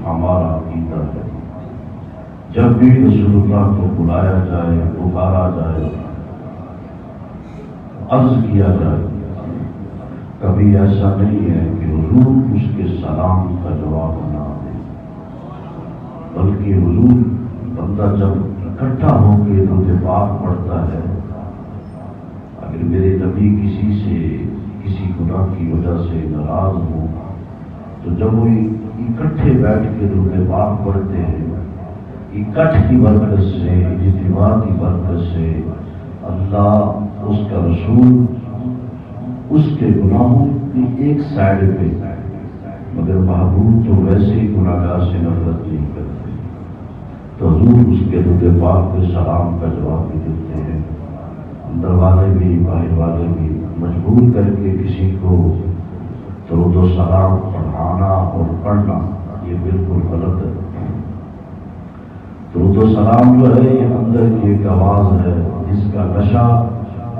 ہمارا عقیدہ ہے۔ جب بھی رسول اللہ کو بلایا جائے، پکارا جائے، عرض کیا جائے، کبھی ایسا نہیں ہے کہ حضور اس کے سلام کا جواب نہ دے، بلکہ حضور بندہ جب اکٹھا ہو کے درود پاک پڑھتا ہے، اگر میرے نبی کسی گناہ کی وجہ سے ناراض ہو تو جب وہ اکٹھے بیٹھ کے درود پاک پڑھتے ہیں، اکٹھ کی برکت سے، اجتماع کی برکت سے اللہ اس کا رسول اس کے گناہوں کی ایک سائڈ پہ، مگر محبوب تو ویسے ہی گناہگار سے نفرت نہیں کرتے، تو حضور اس کے درود پاک کے سلام کا جواب بھی دیتے ہیں۔ اندر والے بھی باہر والے بھی مجبور کر کے کسی کو درود و سلام پڑھانا اور پڑھنا یہ بالکل غلط ہے۔ درود و سلام جو ہے یہ اندر کی ایک آواز ہے جس کا نشہ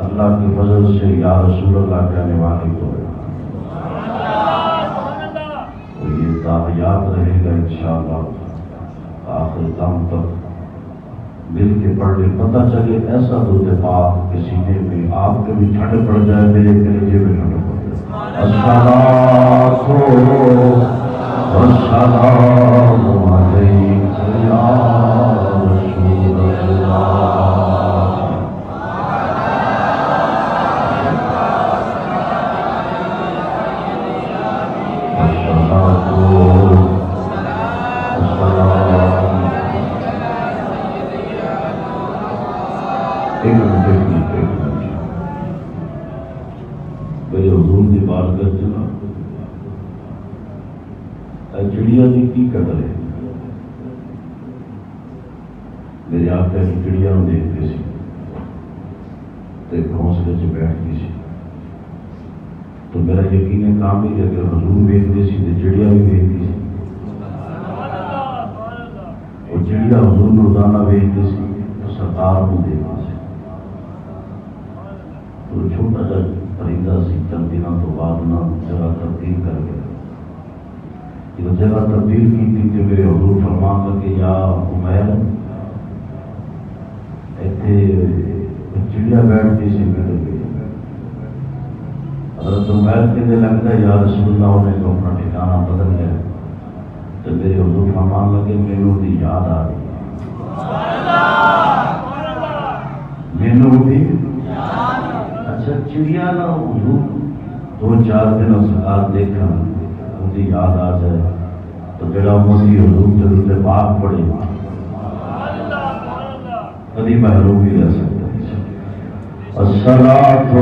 اللہ کے فضل سے یا رسول اللہ کہنے والے کو ہے، تو یہ یاد رہے گا انشاءاللہ آخر دم تک مل کے پڑھ لے، پتہ چلے ایسا درود پاک کے سینے میں آپ کے بھی ٹھنڈ پڑ جائے، میرے کلیجے میں ٹھنڈ پڑ جائے۔ الصلاۃ والسلام علیک یا رسول اللہ۔ میرے حضور کی بات کرتے نا چڑیا کی قدر ہے، میرے آقا کی چڑیا دیکھتے سی تو ایک گھونسلے سے بیٹھتی سی، تو میرا یقین کامل ہے کہ حضور دیکھتے سی تو چڑیا بھی دیکھتی سی، اور چڑیا حضور روزانہ دیکھتی سی تو سرکار کو دیکھتی سی، تو چھوٹا سا پرندہ سی چند دنوں تو بعد نہ جگہ تبدیل کر گیا، جب جگہ تبدیل کی تھی تو میرے حضور فرمان لگے یا عمیر ایتھے چڑیا بیٹھتی سی میرے پہ، حضرت عمیر کہنے لگتا ہے یا رسول اللہ نے تو اپنا ٹھکانہ بدل لیا، تو میرے حضور فرمان لگے مینوں دی یاد آ رہی ہے، مینوں بھی اچھا چڑیا نہ حضور دو چار دن سرکار دیکھا مجھے یاد آ جائے تو جڑا مجھے حضور درود پاک پڑھے کبھی محروم بھی رہ سکتا ہے۔ الصلاۃ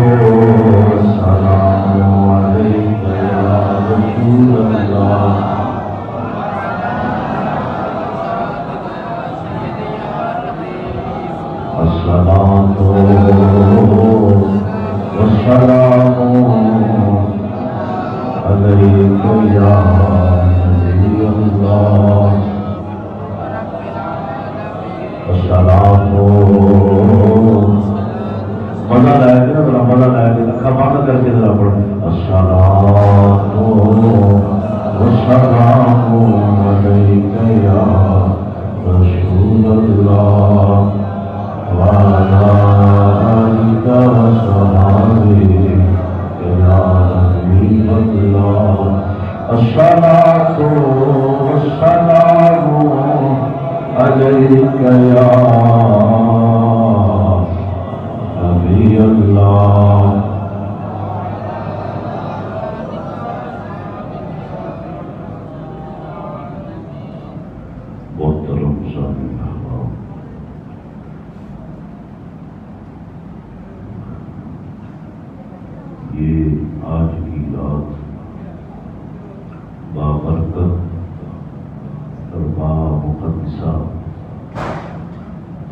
والسلام علیک یا رسول اللہ۔ الصلاۃ والسلام علیک یا نبی اللہ۔ الصلاۃ مزہ لائے گا ذرا، مزہ لائے گا، اکھا بند کر کے ذرا پڑھ۔ الصلاۃ والسلام علیک یا رسول اللہ وعلی آلک وصحبہ یا حبیب اللہ۔ الصلاۃ والسلام علیک یا نبی اللہ۔ محترم سامعین احترام، یہ آج کی رات بابرکت اور بامقدسہ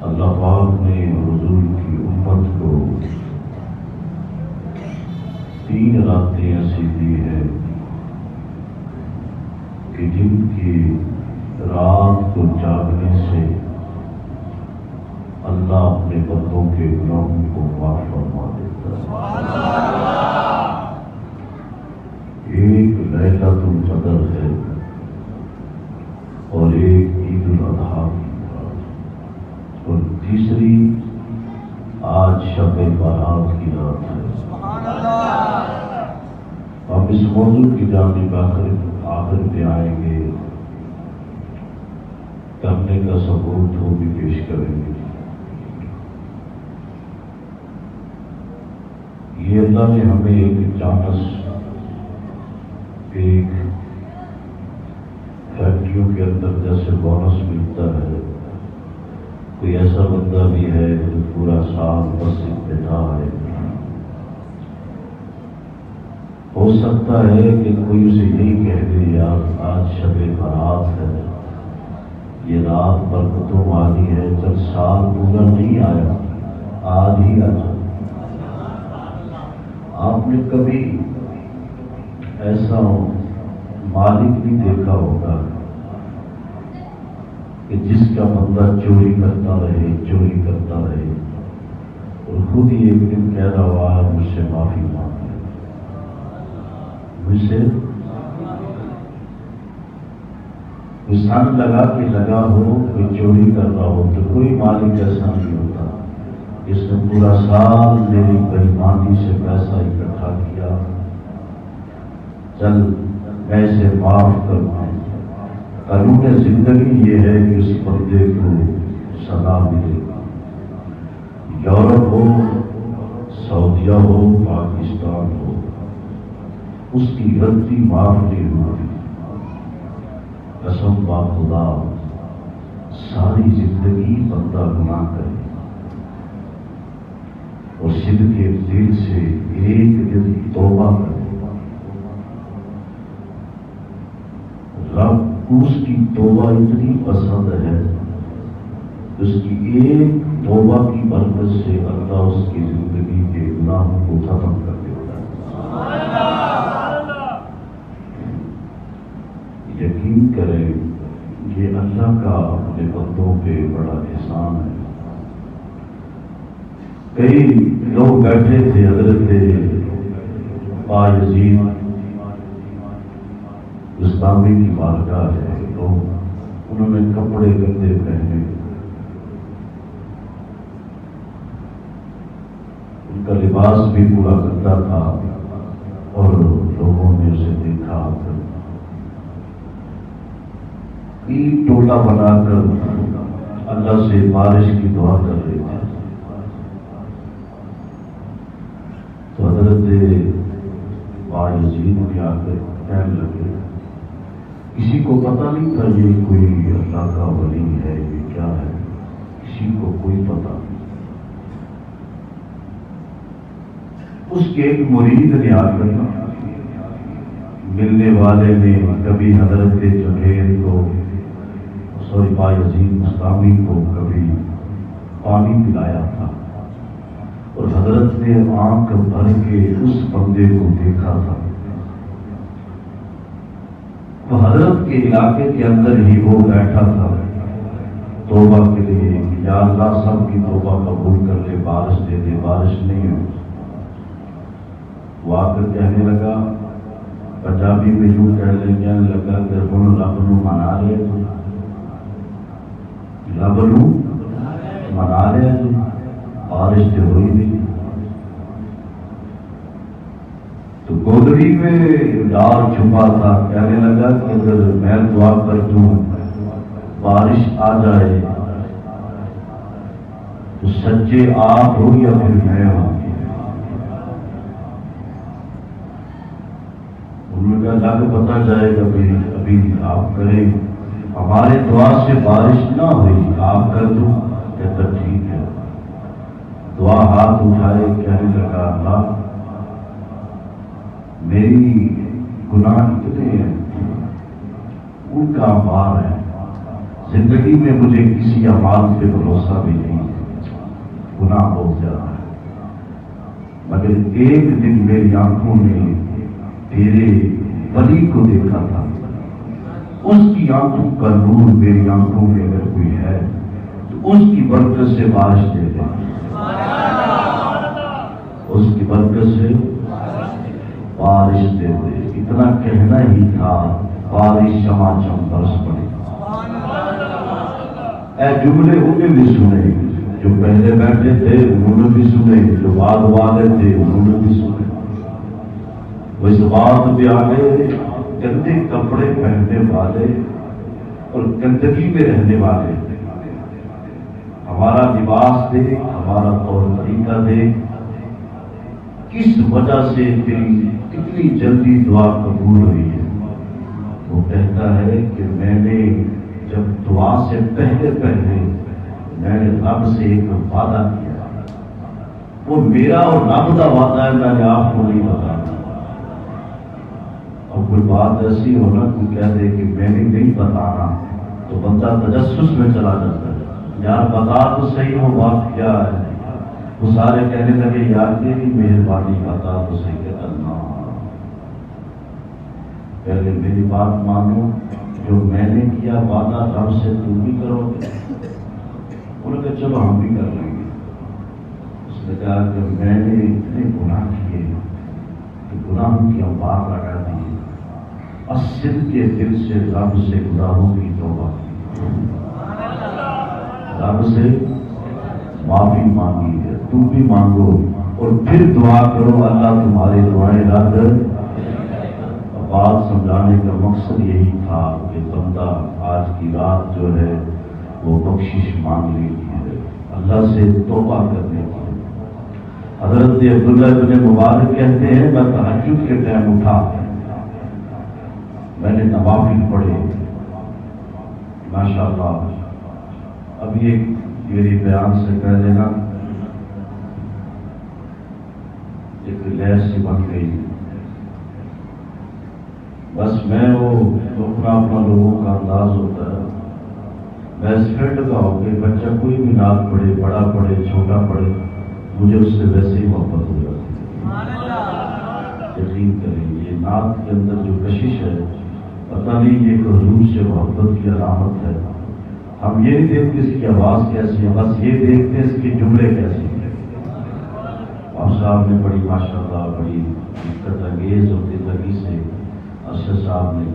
اللہ پاک نے حضور کی امت کو 3 راتیں ایسی دی ہے کہ جن کی رات کو جاگنے سے اللہ اپنے بندوں کے گناہوں کو معاف فرما دیتا ہے۔ ایک لیلۃ القدر ہے اور ایک عید الاضحیٰ کی رات، اور تیسری آج شب بارات کی رات ہے۔ ہم اس موضوع کی جانب آخر پہ آئیں گے، کرنے کا ثبوت وہ بھی پیش کریں گے۔ یہ اللہ نے ہمیں ایک چانس، ایک فیکٹریوں کے اندر جیسے بونس ملتا ہے، کوئی ایسا بندہ بھی ہے جو پورا سال بس بیٹھا ہے، ہو سکتا ہے کہ کوئی اسے یہی کہہ دے یار آج شب برات ہے، یہ رات برکتوں والی ہے، جب سال پورا نہیں آیا آج ہی آ جائے۔ آپ نے کبھی ایسا مالک نہیں دیکھا ہوگا کہ جس کا بندہ چوری کرتا رہے اور خود ہی ایک دن کہہ رہا ہوا مجھ سے معافی مانگ لے، مجھ سے کوئی سن لگا ہو، کوئی چوری کر رہا ہو، تو کوئی مالک ایسا نہیں ہوتا جس نے پورا سال میری بےایمانی سے پیسہ اکٹھا کیا، چل میں اسے معاف کروں۔ قانون زندگی یہ ہے کہ اس بندے کو سزا ملے، یورپ ہو، سعودیہ ہو، پاکستان ہو، اس کی غلطی معاف نہیں ہوئی۔ قسم با خدا ساری زندگی بندہ گناہ کرے اور صدق کے دل سے ایک دن توبہ کرے، رب اس کی توبہ اتنی پسند ہے، اس کی ایک توبہ کی برکت سے اللہ اس کی زندگی کے گناہوں کو ختم کر دیتا ہے۔ یقین کریں یہ اللہ کا اپنے بندوں پہ بڑا احسان ہے۔ کئی لوگ بیٹھے تھے، حضرت بایزید بستامی کی بارگاہ ہے، لوگ انہوں نے کپڑے گندے پہنے، ان کا لباس بھی پورا گندا تھا، اور لوگوں نے اسے دیکھا، ایک ٹولہ بنا کر اللہ سے بارش کی دعا کر رہے تھے۔ تو حضرت بایزید بھی آ کر کہنے لگے، کسی کو پتہ نہیں تھا یہ کوئی اللہ کا ولی ہے، یہ کیا ہے، کسی کو کوئی پتہ نہیں۔ اس کے ایک مرید نے آ کر ملنے والے نے کبھی حضرت جنید کو بایزید بستامی کو کبھی پانی پلایا تھا، اور حضرت نے آنکھ بھر کے اس بندے کو دیکھا تھا۔ تو حضرت کے علاقے کے اندر ہی وہ بیٹھا تھا توبہ کے لیے، یا اللہ سب کی توبہ قبول کر لے، بارش دے دے، بارش نہیں ہو۔ وہ آ کر کہنے لگا، پنجابی میں یوں کہنے لگا کہ ہن رب نو منا رہے تھے، رب نو منا رہے تھے، بارش تو ہوئی نہیں۔ تو گودڑی میں ڈار چھپا تھا، کہنے لگا کہ اگر میں دعا کر دوں بارش آ جائے تو سچے آپ ہو یا پھر میں ہوں۔ انہوں نے کہا لگ پتہ جائے گا، ابھی آپ کریں، ہمارے دعا سے بارش نہ ہوئی، آپ کر دوں۔ کہتا ٹھیک ہے۔ دعا ہاتھ اٹھائے، کہنے لگا اللہ میری گناہ اتنے ہیں، ان کا بار ہے، زندگی میں مجھے کسی اعمال پہ بھروسہ بھی نہیں ہے، گناہ بہت زیادہ ہے، مگر ایک دن میری آنکھوں نے تیرے ولی کو دیکھا تھا، اس کی آنکھوں کا نور میری آنکھوں میں اگر کوئی ہے تو اس کی برکت سے بارش دے دے، اس کی برکت سے بارش دے دے۔ اتنا کہنا ہی تھا، بارش چماچم برس پڑی۔ جملے انہیں بھی سنے، جو پہلے بیٹھے تھے انہوں نے بھی سنے، جو بعد والے تھے انہوں نے بھی سنے۔ وہ اس بات پہ آگے گندے کپڑے پہننے والے اور گندگی میں رہنے والے، ہمارا لباس دیکھ، ہمارا طور طریقہ دیکھ، کس وجہ سے تیری کتنی جلدی دعا قبول ہوئی ہے۔ وہ کہتا ہے کہ میں نے جب دعا سے پہلے میں نے رب سے ایک وعدہ کیا، وہ میرا اور رب کا وعدہ ہے، میں نے آپ کو نہیں بتانا۔ اور کوئی بات ایسی ہونا کوئی کہہ دے کہ میں نے نہیں بتانا تو بندہ تجسس میں چلا جاتا ہے، یار بتا تو صحیح وہ بات کیا ہے۔ وہ سارے کہنے لگے یار تیری مہربانی بتا تو صحیح، کہتا نا پہلے میری بات مانو، جو میں نے کیا وعدہ رب سے تم بھی کرو گے؟ انہوں نے کہا چلو ہم بھی کر لیں گے۔ اس نے کہا کہ میں نے اتنے گناہ کیے کہ گناہوں کی انبار لگا دی، اصل کے دل سے رب سے گناہوں کی توبہ کی، رب سے معافی مانگی ہے۔ تم بھی مانگو اور پھر دعا کرو، اللہ تمہاری دعائیں رد۔ بات سمجھانے کا مقصد یہی تھا کہ بندہ آج کی رات جو ہے وہ بخشش مانگنے کی ہے، اللہ سے توبہ کرنے کی ہے۔ حضرت عبداللہ بن مبارک کہتے ہیں میں تہجد کے ٹائم اٹھا، میں نے نوافل پڑھے، ماشاءاللہ۔ اب یہ میری بیان سے پہلے نا ایک لہر سی بن گئی، بس میں وہ اپنا لوگوں کا انداز ہوتا ہے، میں اس فیلڈ کا ہو کہ بچہ کوئی بھی نعت پڑھے، بڑا پڑھے چھوٹا پڑھے، مجھے اس سے ویسے ہی محبت ہو جاتی ہے۔ یقین کریں یہ نعت کے اندر جو کشش ہے، پتہ نہیں یہ حضور سے محبت کی علامت ہے۔ ہم یہ نہیں دیکھتے اس کی آواز کیسی ہے، بس یہ دیکھتے ہیں اس کے جملے کیسے ہیں۔ آپ صاحب نے بڑی ماشاءاللہ بڑی دقت انگیز اور زندگی سے ارشد صاحب نے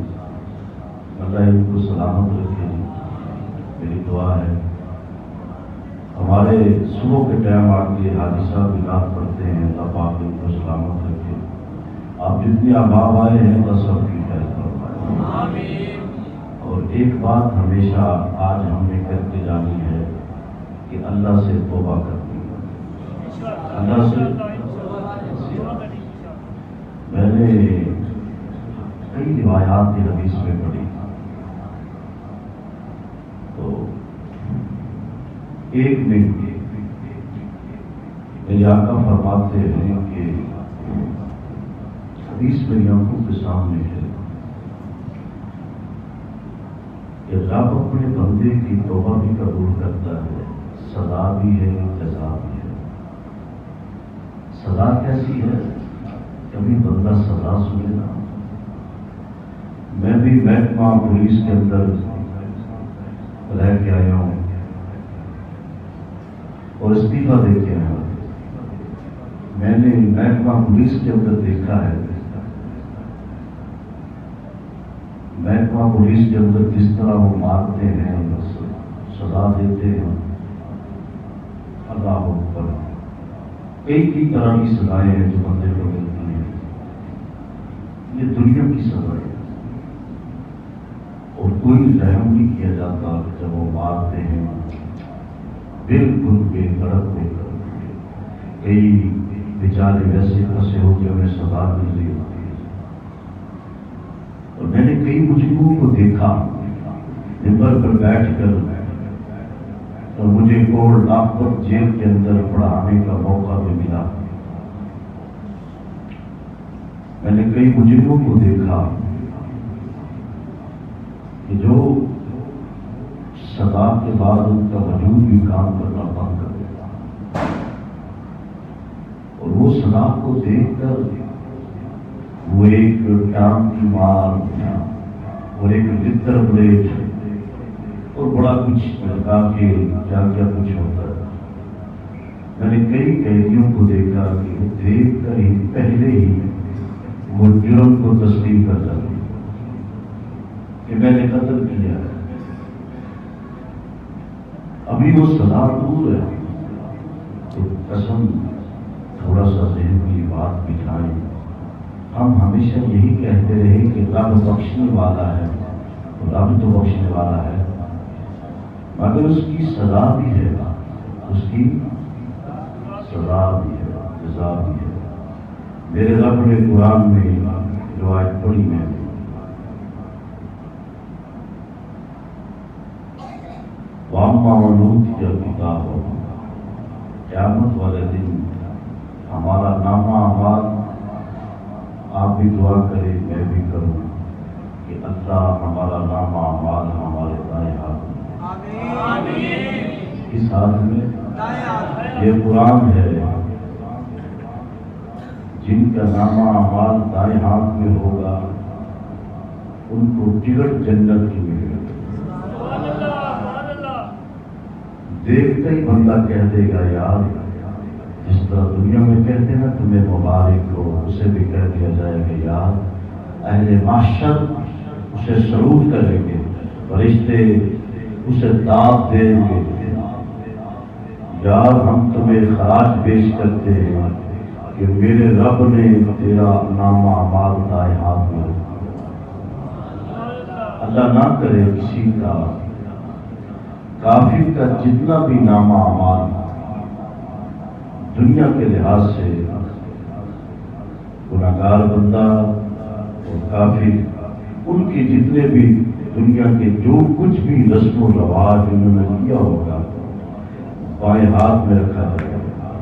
اللہ ان کو سلامت رکھے، میری دعا ہے۔ ہمارے صبح کے ٹائم آ کے حاجی صاحب بلاد پڑھتے ہیں، اللہ پاک ان کو سلامت رکھے۔ آپ جتنی احباب آئے ہیں اللہ سب کی خیر فرمائے۔ اور ایک بات ہمیشہ آج ہم نے کر کے جانی ہے کہ اللہ سے توبہ کرنی ہے، اللہ سے۔ میں نے کئی روایات کی حدیث میں پڑھی تو ایک میں میرے آقا فرماتے ہیں کہ حدیث میری آنکھوں کے سامنے ہے کہ رب اپنے بندے کی توبہ بھی قبول کرتا ہے، سزا بھی ہے، جزا بھی ہے۔ سزا کیسی ہے؟ کبھی بندہ سزا سنے نا، میں بھی محکمہ پولیس کے اندر رہ کے آیا ہوں اور استعفیٰ دے کے آیا ہوں۔ میں نے محکمہ پولیس کے اندر دیکھا ہے، محکمہ پولیس کے اندر جس طرح وہ مارتے ہیں، سزا دیتے ہیں، اللہ اکبر، کئی طرح کی سزائیں ہیں جو بندے کو ملتی ہیں۔ یہ دنیا کی سزا ہے اور کوئی رحم نہیں کیا جاتا جب وہ مارتے ہیں، بالکل بے دردی ہو کر۔ کئی بیچارے ویسے پھنسے ہو کہ انہیں سزا مل رہی ہوتی ہے۔ اور میں نے کئی مجرموں کو دیکھا ممبر پر بیٹھ کر، اور مجھے کوڑ لاکھپت جیل کے اندر پڑھانے کا موقع بھی ملا۔ میں نے کئی مجرموں کو دیکھا کہ جو سزا کے بعد ان کا وجود بھی کام کرنا بند کر دیتا، اور وہ سزا کو دیکھ کر وہ ایک ٹانگ کی مار اور ایک لتر بلیٹ اور بڑا کچھ لگا کے کیا کچھ ہوتا ہے۔ میں نے کئی قیدیوں کو دیکھا کہ وہ دیکھ کر ہی پہلے ہی وہ جرم کو تسلیم کر جاتے کہ میں نے قتل کیا ہے۔ ابھی وہ سزا دور ہے. تو قسم تھوڑا سا ذہن کی بات بٹھائیں. ہم ہمیشہ یہی کہتے رہے کہ رب بخشنے والا ہے، رب تو بخشنے والا ہے، مگر اس کی سزا بھی ہے، اس کی سزا بھی ہے، جزا بھی ہے. میرے رب نے قرآن میں روایت پڑھی میں واما ونوتی کتاب، قیامت والے دن ہمارا نامہ اعمال، آپ بھی دعا کریں میں بھی کروں کہ اللہ ہمارا نامہ اعمال ہمارے دائیں ہاتھ میں، اس ہاتھ میں یہ قرآن ہے. جن کا نامہ اعمال دائیں ہاتھ میں ہوگا ان کو ٹکٹ جنت کی ملے گی. دیکھتے ہی بندہ کہہ دے گا یار، جس طرح دنیا میں کہتے ہیں نا تمہیں مبارک ہو، اسے بھی کہہ دیا جائے گا یار. اہل محشر اسے سلوٹ کریں گے، فرشتے اسے داد دیں گے، یار ہم تمہیں خراج پیش کرتے ہیں کہ میرے رب نے تیرا نامہ اعمال دائیں ہاتھ میں رکھا. اللہ نہ کرے کسی کا، کافر کا جتنا بھی نامہ اعمال دنیا کے لحاظ سے گناہگار بندہ اور کافر، ان کے جتنے بھی دنیا کے جو کچھ بھی رسم و رواج انہوں نے کیا ہوگا بائیں ہاتھ میں رکھا جائے گا.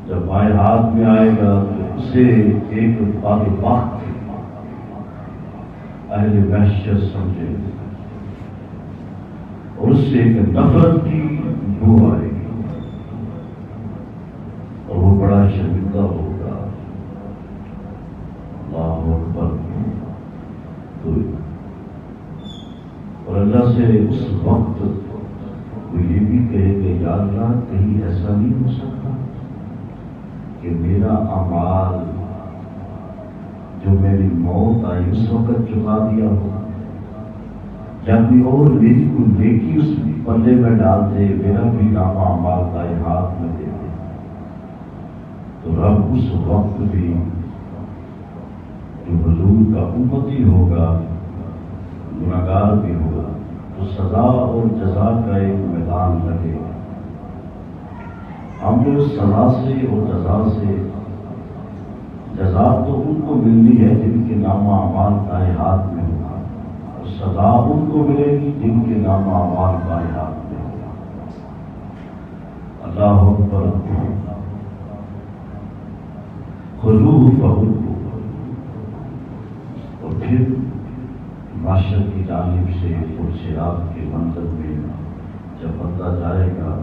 جب بائیں ہاتھ میں آئے گا تو اسے ایک بات وقت اہل محشر سمجھے اور اس سے ایک نفرت کی بو آئے گی اور وہ بڑا شرمندہ ہوگا. اللہ اکبر. تو اور اللہ سے اس وقت وہ یہ بھی کہے کہ یا اللہ کہیں ایسا نہیں ہو سکتا کہ میرا اعمال جو میری موت آئی اس وقت چکا دیا ہو، یا کوئی اور میری کوئی نیکی اس پلے میں ڈال دے، میرا بھی نامہ اعمال دائیں ہاتھ میں دے دے. تو رب اس وقت بھی جو حضور کا امتی ہوگا، گناہگار بھی ہوگا، تو سزا اور جزا کا ایک میدان لگے گا. ہم جو سزا سے اور جزا سے، جزا تو ان کو ملنی ہے جن کے نامہ اعمال دائیں ہاتھ میں ہوگا، اور سزا ان کو ملے گی جن کے نامہ اعمال بائیں ہاتھ میں ہوگا. اللہ اکبر. خذوہ فغلوہ. اور پھر معاشر کی جانب سے پرچراغ کے منظر میں جب بندہ جائے گا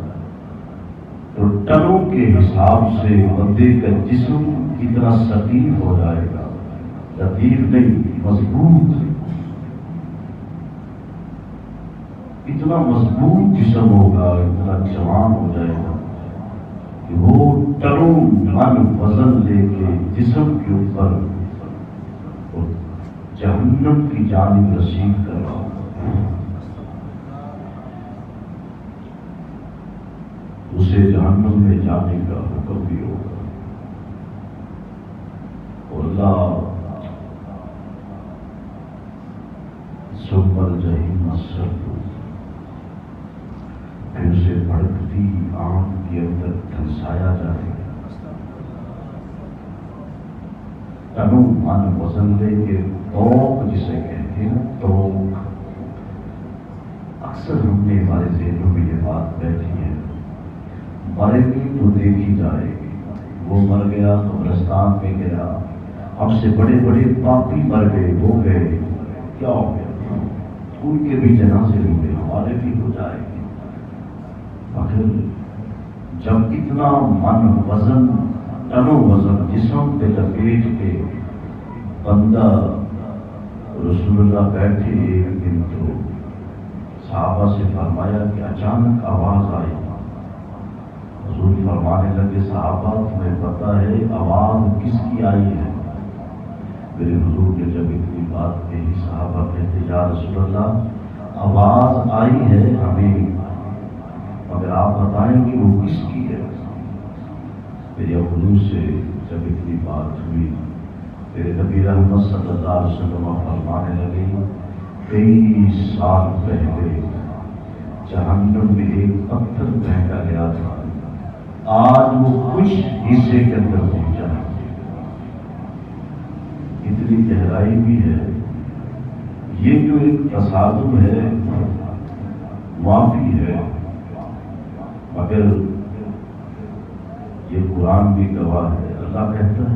تو ٹنوں کے حساب سے بندے کا جسم کتنا ثقیل ہو جائے گا، لطیف نہیں مضبوط، اتنا مضبوط جسم ہوگا، اتنا جوان ہو جائے گا کہ وہ ٹنوں من وزن لے کے جسم کے اوپر جہنم کی جانب رسید کر رہا ہوں. اسے جہنم میں جانے کا حکم بھی ہوگا. اور اللہ ثم الجحیم صلوہ، پھر اسے بھڑکتی آگ کے اندر دھنسایا جائے گا. تنو من وزن لے کے توق جسے کہتے ہیں، توق اکثر ہم نے ہمارے ذہنوں میں یہ بات بیٹھی ہے، مرے گی تو دیکھی جائے گی. وہ مر گیا قبرستان میں گیا، ہم سے بڑے بڑے پاپی مر گئے، وہ گئے، کیا ہو گیا؟ ان کے بھی جنازے ہوئے، ہمارے بھی ہو جائے گی. مگر جب اتنا من وزن، ٹنوں وزن جسم پہ لپیٹ کے بندہ رسول اللہ بیٹھے ایک دن، تو صحابہ سے فرمایا کہ اچانک آواز آئی. حضور فرمانے لگے صحابہ تمہیں پتہ ہے آواز کس کی آئی ہے؟ میرے حضور نے جب اتنی بات کہی، صحابہ کہتے یا رسول اللہ آواز آئی ہے ہمیں، مگر آپ بتائیں کہ وہ کس کی ہے؟ میرے حضور سے جب اتنی بات ہوئی، میرے نبی رحمت صلی اللہ علیہ وسلم فرمانے لگے 23 سال پہلے جہنم میں ایک پتھر پھینکا گیا تھا، آج وہ کچھ حصے کے اندر پہنچا ہے۔ اتنی گہرائی بھی ہے۔ یہ جو ایک تصادم ہے معافی ہے، مگر یہ قرآن بھی گواہ ہے۔ اللہ کہتا ہے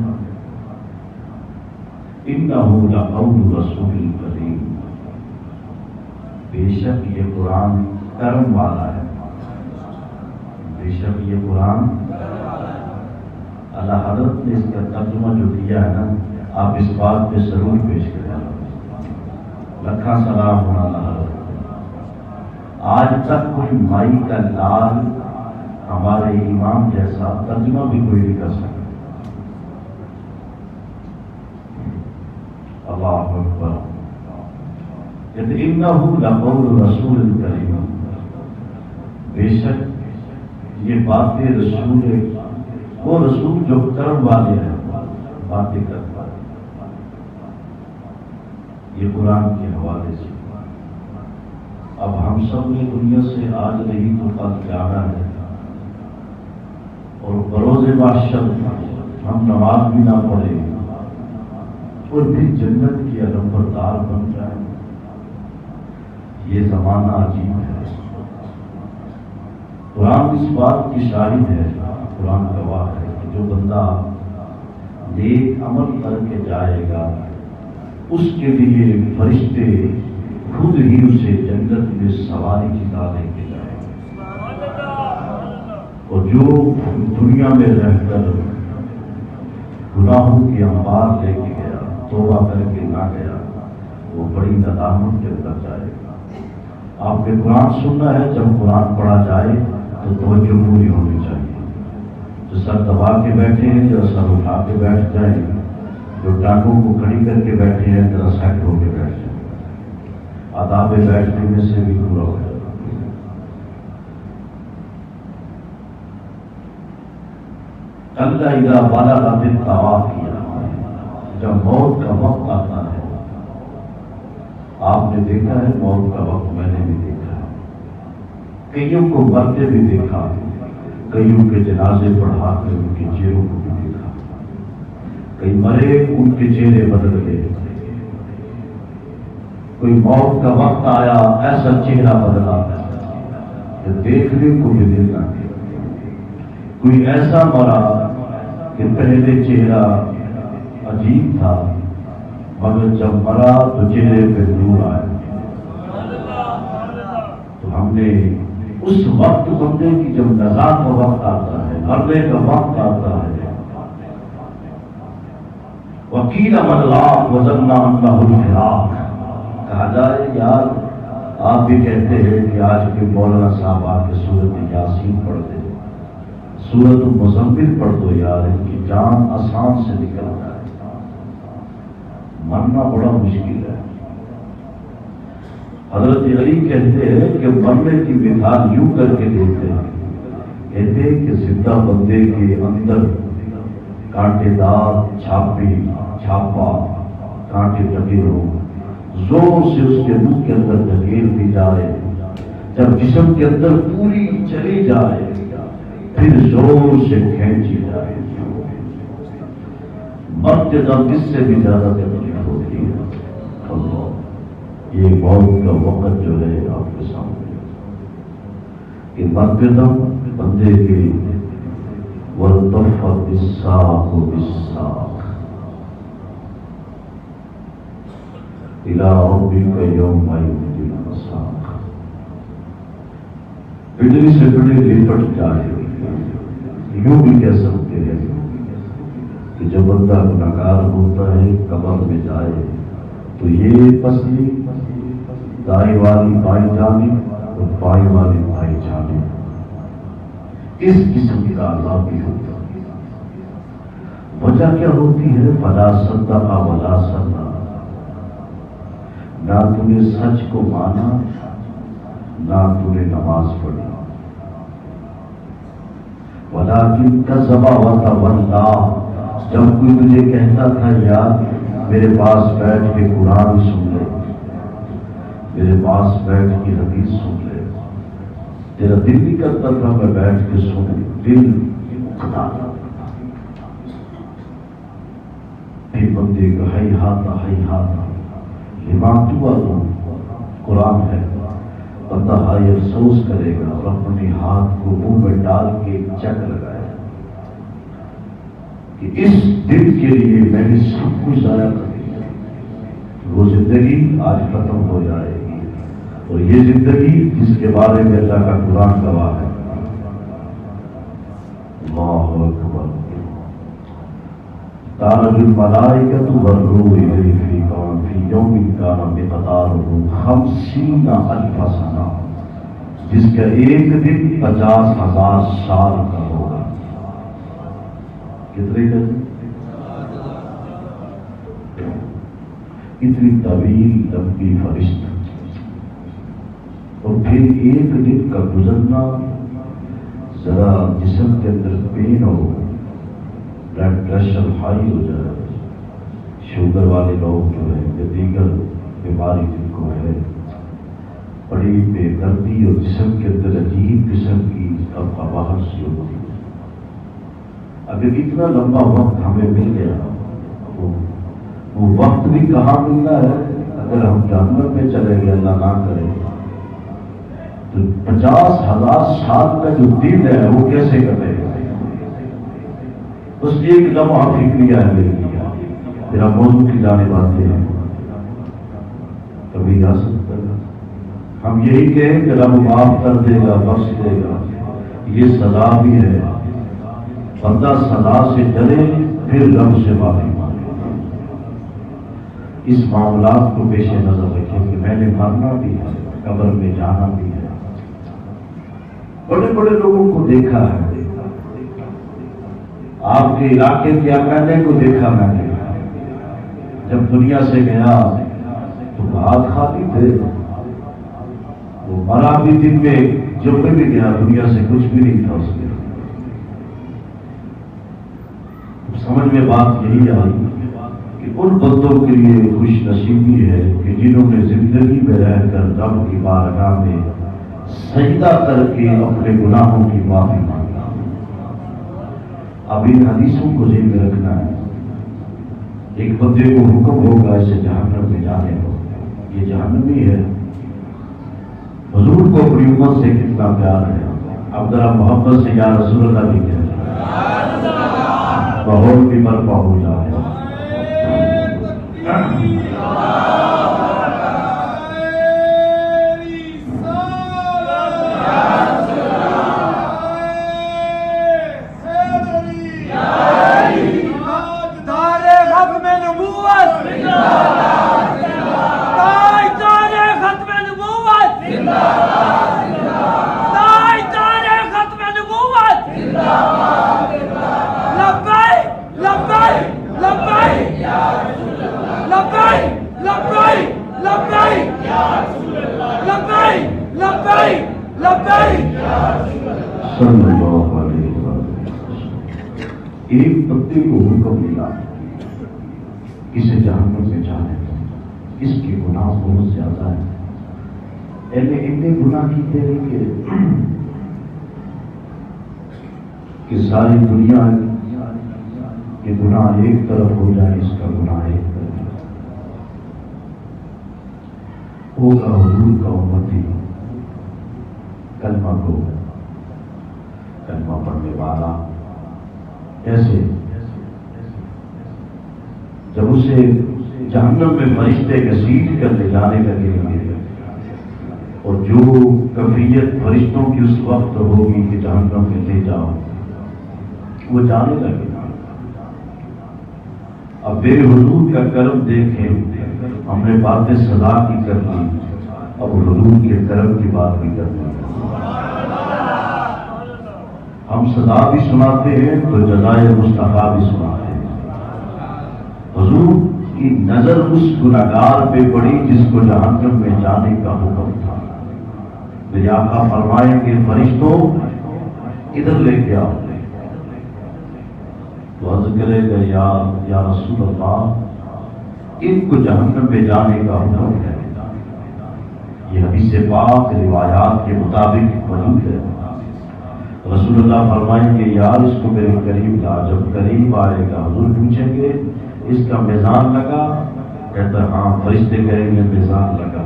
اِنَّهُ لَقَوْلُ رَسُولٍ كَرِيمٍ، بے شک یہ قرآن کرم والا ہے، بے شک یہ قرآن۔ اللہ حضرت نے اس کا ترجمہ جو کیا ہے نا، آپ اس بات پہ ضرور پیش کریں۔ لکھا سلام ہونا اللہ حضرت۔ آج تک کوئی مائی کا لال ہمارے امام جیسا ترجمہ بھی کوئی نہیں کر سکتا۔ اللہ اکبر۔ اِنَّهُ لَقَوْلُ رَسُولٍ كَرِيمٍ، بے شک یہ باتیں رسول ہے، وہ رسول جو کرم والے ہیں، باتیں کرتا ہے۔ یہ قرآن کے حوالے سے اب ہم سب نے دنیا سے آج نہیں تو کل جانا ہے، اور بروز محشر ہم نماز بھی نہ پڑھیں اور پھر جنت کی علمبردار بن جائیں۔ یہ زمانہ عجیب ہے۔ قرآن اس بات کی شاہد ہے، قرآن گواہ ہے کہ جو بندہ نیک عمل کر کے جائے گا اس کے لیے فرشتے خود ہی اسے جنت میں سواری کھلا لے کے جائیں گے، اور جو دنیا میں رہ کر گناہوں کی انبار لے کے گیا، توبہ کر کے نہ گیا، وہ بڑی ندامت کے اندر جائے گا۔ آپ کے قرآن سننا ہے، جب قرآن پڑھا جائے تو توجہ پوری ہونی چاہیے۔ جو سر دبا کے بیٹھے ہیں جو سر اٹھا کے بیٹھ جائیں، جو ٹانگوں کو کھڑی کر کے بیٹھے ہیں ذرا سیٹ ہو کے بیٹھ جائیں، آداب بیٹھنے میں سے بھی پورا ہو جائے۔ اللہ اذا بلغت التراقی، جب موت کا وقت آتا ہے، آپ نے دیکھا ہے موت کا وقت، میں نے بھی دیکھا ہے، کئیوں کو مرتے بھی دیکھا، کئیوں کے جنازے پڑھا کر ان کے چہروں کو بھی دیکھا، کئی مرے ان کے چہرے بدل گئے، کوئی موت کا وقت آیا ایسا چہرہ بدلا کہ دیکھنے کو بھی دل نہ کیا، کوئی ایسا مرا کہ پہلے چہرہ عجیب تھا مگر جب مرا تو چہرے پہ نور آیا۔ تو ہم نے اس وقت بندے کی جب نزا کا وقت آتا ہے، مرنے کا وقت آتا ہے، وکیل اللہ وزنہ اللہ الفراق، کہا جائے یار آپ بھی کہتے ہیں کہ آج کے مولانا صاحب آ کے سورت یاسین پڑھ دے، سورت مزمل پڑھ دو یار، ان کی جان آسان سے نکل جائے۔ مرنا بڑا مشکل ہے۔ حضرت علی کہتے ہیں کہ مرنے کی مثال یوں کر کے دیتے ہیں، کہتے ہیں کہ زندہ بندے کے اندر کانٹے دار چھاپا کانٹے لگے ہو، زور سے اس کے منہ کے اندر دھکیل دی جائے، جب جسم کے اندر پوری چلی جائے پھر زور سے کھینچی جائے، مرتے دم اس سے بھی زیادہ تکلیف ہوتی ہے۔ اللہ، یہ موت کا وقت جو ہے آپ کے سامنے کہ مرتے دم بندے کے وَالْتَفَّتِ السَّاقُ بِالسَّاقِ إِلَىٰ رَبِّكَ يَوْمَئِذٍ الْمَسَاقُ، بجلی سے بڑے لپٹ جائے۔ یوں بھی کہہ سکتے ہیں کہ جب بندہ گنہگار ہوتا ہے قبر میں جائے تو یہ پسلی دائیں والی بائیں جانب اور بائیں والی بائیں جانب اس قسم کا عذاب بھی ہوتا ہے۔ وجہ کیا ہوتی ہے؟ فلا صدق ولا صدق، نہ تو نے سچ کو مانا نہ تو نے نماز پڑھی، ولیکن کذب وتولی، جب کوئی تجھے کہتا تھا یار میرے پاس بیٹھ کے قرآن سن لے، میرے پاس بیٹھ کے حدیث سن لے، تیرا دل بھی کرتا تھا میں بیٹھ کے سنوں، دل اکتا تھا، اے بندے کو ہیہاتا لما توعدون، قرآن ہے، بندہ ہائی افسوس کرے گا اور اپنے ہاتھ کو منہ میں ڈال کے چک لگائے کہ اس دن کے لیے میں نے سب کچھ ضائع کر دیا، وہ زندگی آج ختم ہو جائے گی، اور یہ زندگی جس کے بارے میں اللہ کا قرآن گواہ ہے۔ اللہ اکبر، تعرج الملائکۃ والروح الیہ فی یوم کان مقدارہ 50,000 سنہ، جس کا ایک دن 50,000 سال کا ہوگا۔ کتنے کا؟ اتنی طویل لمبی فرشت، اور پھر ایک دن کا گزرنا، ذرا جسم کے اندر پین ہو، بلڈ پریشر ہائی ہو جائے، شوگر والے لوگ جو ہے یا دیگر بیماری جن کو ہے، بڑی بے دردی اور جسم کے اندر عجیب قسم کی قباحت سی ہوتی ہے۔ اگر اتنا لمبا وقت ہمیں مل گیا، وہ وقت بھی کہاں ملنا ہے؟ اگر ہم جہنم میں چلے گئے، اللہ نہ کرے، تو 50,000 سال کا جو دن ہے وہ کیسے کٹے گا؟ بس ایک لمحہ فکریہ ہے میرے لیے، میرا موضوع کی جانب آتے ہیں، کبھی آ سکتا ہے ہم یہی کہیں کہ رب معاف کر دے گا، بخش دے گا، یہ سزا بھی ہے، بندہ سزا سے ڈرے پھر رب سے معافی مانگے۔ اس معاملات کو پیش نظر رکھیں کہ میں نے مرنا بھی ہے، قبر میں جانا بھی ہے۔ بڑے بڑے لوگوں کو دیکھا ہے، آپ کے علاقے کے ایم کو دیکھا میں نے، جب دنیا سے گیا تو ہاتھ خالی تھے، وہ مرا بھی دن میں، جب میں بھی گیا دنیا سے کچھ بھی نہیں تھا اس میں۔ سمجھ میں بات یہی آئی کہ ان بندوں کے لیے خوش نصیبی ہے کہ جنہوں نے زندگی میں رہ کر رب کی بارگاہ میں سجدہ کر کے اپنے گناہوں کی معافی مانگا۔ اب ان حدیثوں کو ذہن میں رکھنا ہے۔ ایک بندے کو حکم ہوگا اسے جہنم میں جانے ہو، یہ جہنمی ہے، حضور کو اپنی امت سے کتنا پیار ہے، اب ذرا محبت سے یا رسول اللہ بھی کہہ بہت بھی برپا ہو جائے۔ صلی اللہ علیہ وسلم۔ ایک بندے کو حکم ملا اسے جہنم میں جانے دو، اس کے گناہ بہت زیادہ ہیں، اتنے گناہ کیتے ہیں کہ ساری دنیا کے گناہ ایک طرف ہو جائے، اس کا گناہ ایک طرف ہوگا۔ حضور کا امتی کلمہ پڑھنے والا ایسے جب اسے جہنم میں فرشتے گھسیٹ کر لے جانے لگے گے، اور جو کیفیت فرشتوں کی اس وقت ہوگی کہ جہنم میں لے جاؤ، وہ جانے لگے گا۔ اب میرے حضور کا کرم دیکھیں، ہم نے باتیں سزا کی کر لی، اب حضور کے کرم کی بات بھی کر لی۔ ہم سزا بھی سناتے ہیں تو جزائے مصطفیٰ بھی سناتے ہیں۔ حضور کی نظر اس گنہگار پہ پڑی جس کو جہنم میں جانے کا حکم تھا، میرے آقا فرمائیں کہ فرشتوں ادھر لے کے آؤ، تو عرض کرے گا یا رسول اللہ ان کو جہنم میں جانے کا حکم ہے، یہ حدیث پاک روایات کے مطابق موجود ہے۔ رسول اللہ فرمائیں گے یار اس کو میرے قریب لا، جب قریب آئے گا حضور پوچھیں گے اس کا میزان لگا، کہتا ہاں، فرشتے کہیں گے میزان لگا،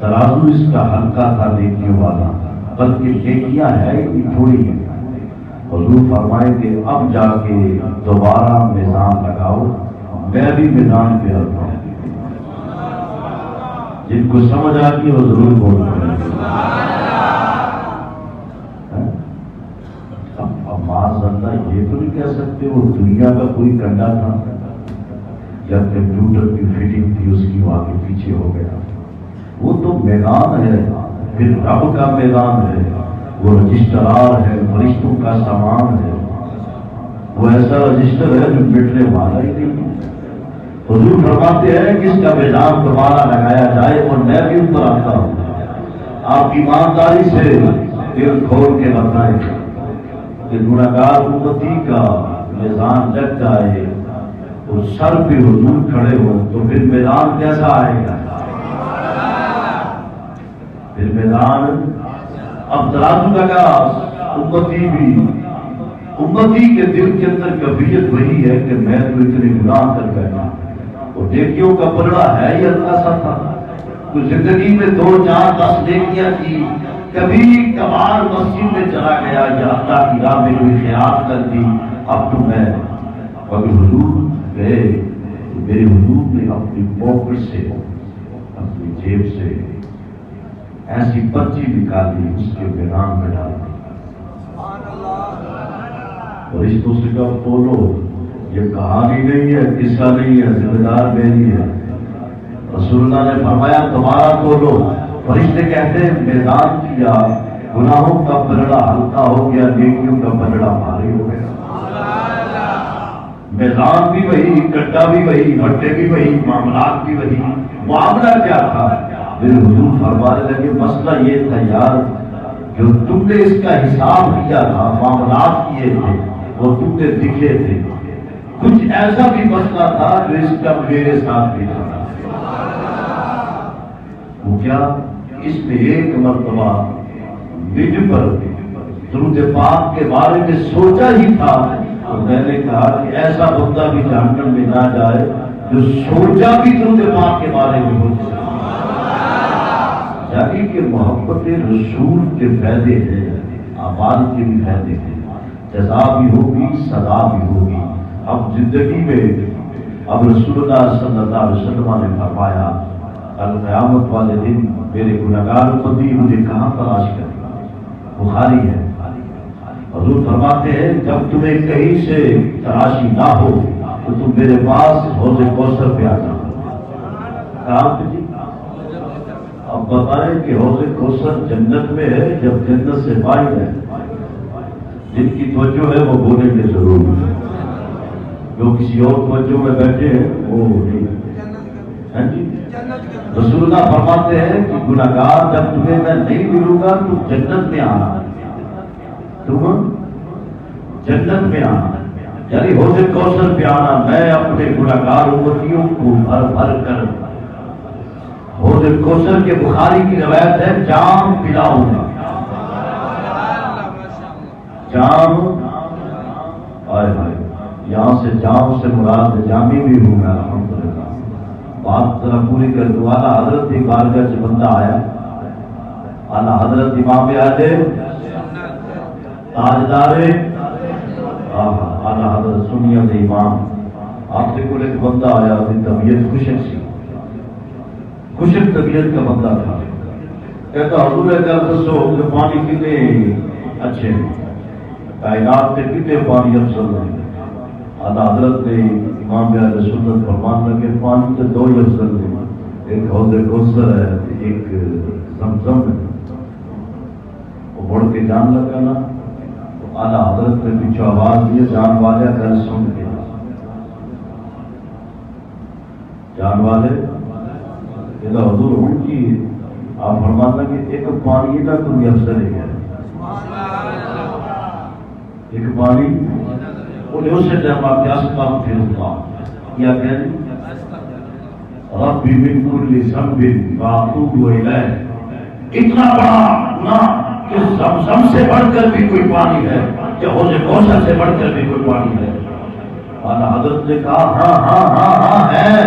ترازو اس کا ہلکا تھا نیکیوں والا، بلکہ نیکیاں ہے ہی تھوڑی ہے۔ حضور فرمائیں کہ اب جا کے دوبارہ میزان لگاؤ، میں بھی میدان پہ آتا ہوں۔ جن کو سمجھ آتی وہ ضرور بول رہے ہیں۔ اب معاذ اللہ یہ تو نہیں کہہ سکتے وہ دنیا کا کوئی کنڈا تھا یا کمپیوٹر کی فٹنگ تھی اس کی آگے پیچھے ہو گیا، وہ تو میدان ہے، پھر رب کا میدان ہے، وہ رجسٹرار ہے، فرشتوں کا سامان ہے، وہ ایسا رجسٹر ہے جو مٹنے والا ہی نہیں۔ حضور فرماتے ہیں کہ اس کا میدان دوبارہ لگایا جائے اور میں بھی اوپر آتا ہوں۔ آپ ایمانداری سے دل کھول کے بتائیں کہ گنہگار امتی کا میزان لگ جائے اور سر پہ حضور کھڑے ہو تو پھر میدان کیسا آئے گا؟ پھر میدان اب ترازو لگا، امتی کے دل کے اندر کیفیت وہی ہے کہ میں تو اتنے گناہ کر بیٹھا، اور نیکیوں کا پلڑا ہے ہی اللہ سا تھا، تو زندگی میں 2 4 10 نیکیاں کی، کبھی کبھار مسجد میں چلا گیا یا اللہ کی راہ میں کوئی خیرات کر دی، اب تو میں اگر حضور گئے تو میرے حضور نے اپنی پاکٹ سے اپنی جیب سے ایسی پرچی نکالی، اس کے میدان میں ڈال دی، اور اس کو سے کہا بولو یہ کہانی نہیں ہے، قصہ نہیں ہے، ذمہ دار میری ہے۔ رسول اللہ نے فرمایا تمہارا تولو، فرشتے کہتے ہیں میدان کیا، گناہوں کا پلڑا ہلکا ہو گیا، نیکیوں کا پلڑا بھاری ہو گیا۔ میدان بھی وہی، کٹا بھی وہی، بھٹے بھی وہی، معاملات بھی وہی۔ معاملہ کیا تھا؟ میرے حضور فرمانے لگے مسئلہ یہ تھا یار، جو تم نے اس کا حساب کیا تھا، معاملات کیے تھے اور تم نے دکھے تھے، کچھ ایسا بھی مسئلہ تھا جو اس کا میرے ساتھ بھی تھا۔ وہ کیا؟ اس میں ایک مرتبہ مجھ پر درود پاک کے بارے میں سوچا ہی تھا، تو میں نے کہا کہ ایسا بندہ بھی جہنم میں نہ جائے جو سوچا بھی درود پاک کے بارے میں ہو جائے۔ یعنی کہ محبت رسول کے فائدے ہیں، اعمال کے بھی فائدے ہیں، جزا بھی ہوگی، سزا بھی ہوگی۔ اب زندگی میں اب رسول اللہ صلی اللہ علیہ وسلم نے فرمایا قیامت والے دن میرے گنہگار امتی مجھے کہاں تلاش کرے گا؟ بخاری ہے۔ حضور فرماتے ہیں جب تمہیں کہیں سے تلاشی نہ ہو تو تم میرے پاس حوض کوثر پہ آ جاؤ۔ کہاں پہ جی؟ اب بتائیں کہ حوض کوثر جنت میں ہے، جب جنت سے باہر ہے، جن کی توجہ ہے وہ بولیں گے ضرور، جو کسی اور توجہ میں بیٹھے ہیں وہ نہیں۔ ہاں جی، رسول اللہ فرماتے ہیں کہ گنہگار جب تمہیں میں نہیں ملوں گا تو جنت میں آنا، تم جنت میں آنا، یعنی حوض کوثر پہ آنا، میں اپنے گنہگار امتیوں کو بھر بھر کر حوض کوثر کے بخاری کی روایت ہے جام پلاؤں گا۔ جام آئے بھائی، یہاں سے جام سے مراد جامی بھی ہوں گا الحمدللہ۔ بات ذرا پوری کر دو۔ اعلیٰ حضرت ایک بارگاہ سے بندہ آیا، اعلیٰ حضرت امام اعظم تاجدار اعلیٰ حضرت سنیت امام، آپ سے کوئی ایک بندہ آیا، اپنی طبیعت خشک سی، خشک طبیعت کا بندہ تھا، کہتا حضور دسو کہ پانی کتنے اچھے ہیں، کائنات میں کتنے پانی افضل ہیں؟ اعلیٰ حضرت نے امام اہل سنت فرمان لگے پانی کے 2 ہی افضل ہیں، ایک حوض کوثر ہے، ایک زمزم ہے۔ وہ بڑھ کے جان لگا نا، تو اعلیٰ حضرت نے پیچھے آواز دی جان والے گل سن کے، جان والے حضور ان کی آپ فرماتا کہ ایک پانی کا کوئی افسر ہے ایک پانی انہیں اسے جب آپ پیاس کام پھر ہوتا کیا کہتے ربی من کل ذنب فاتوب الیہ اتنا بڑا گناہ کہ زمزم سے بڑھ کر بھی کوئی پانی ہے کہ حوض کوثر سے بڑھ کر بھی کوئی پانی ہے اعلیٰ حضرت نے کہا ہاں ہاں ہاں ہاں ہے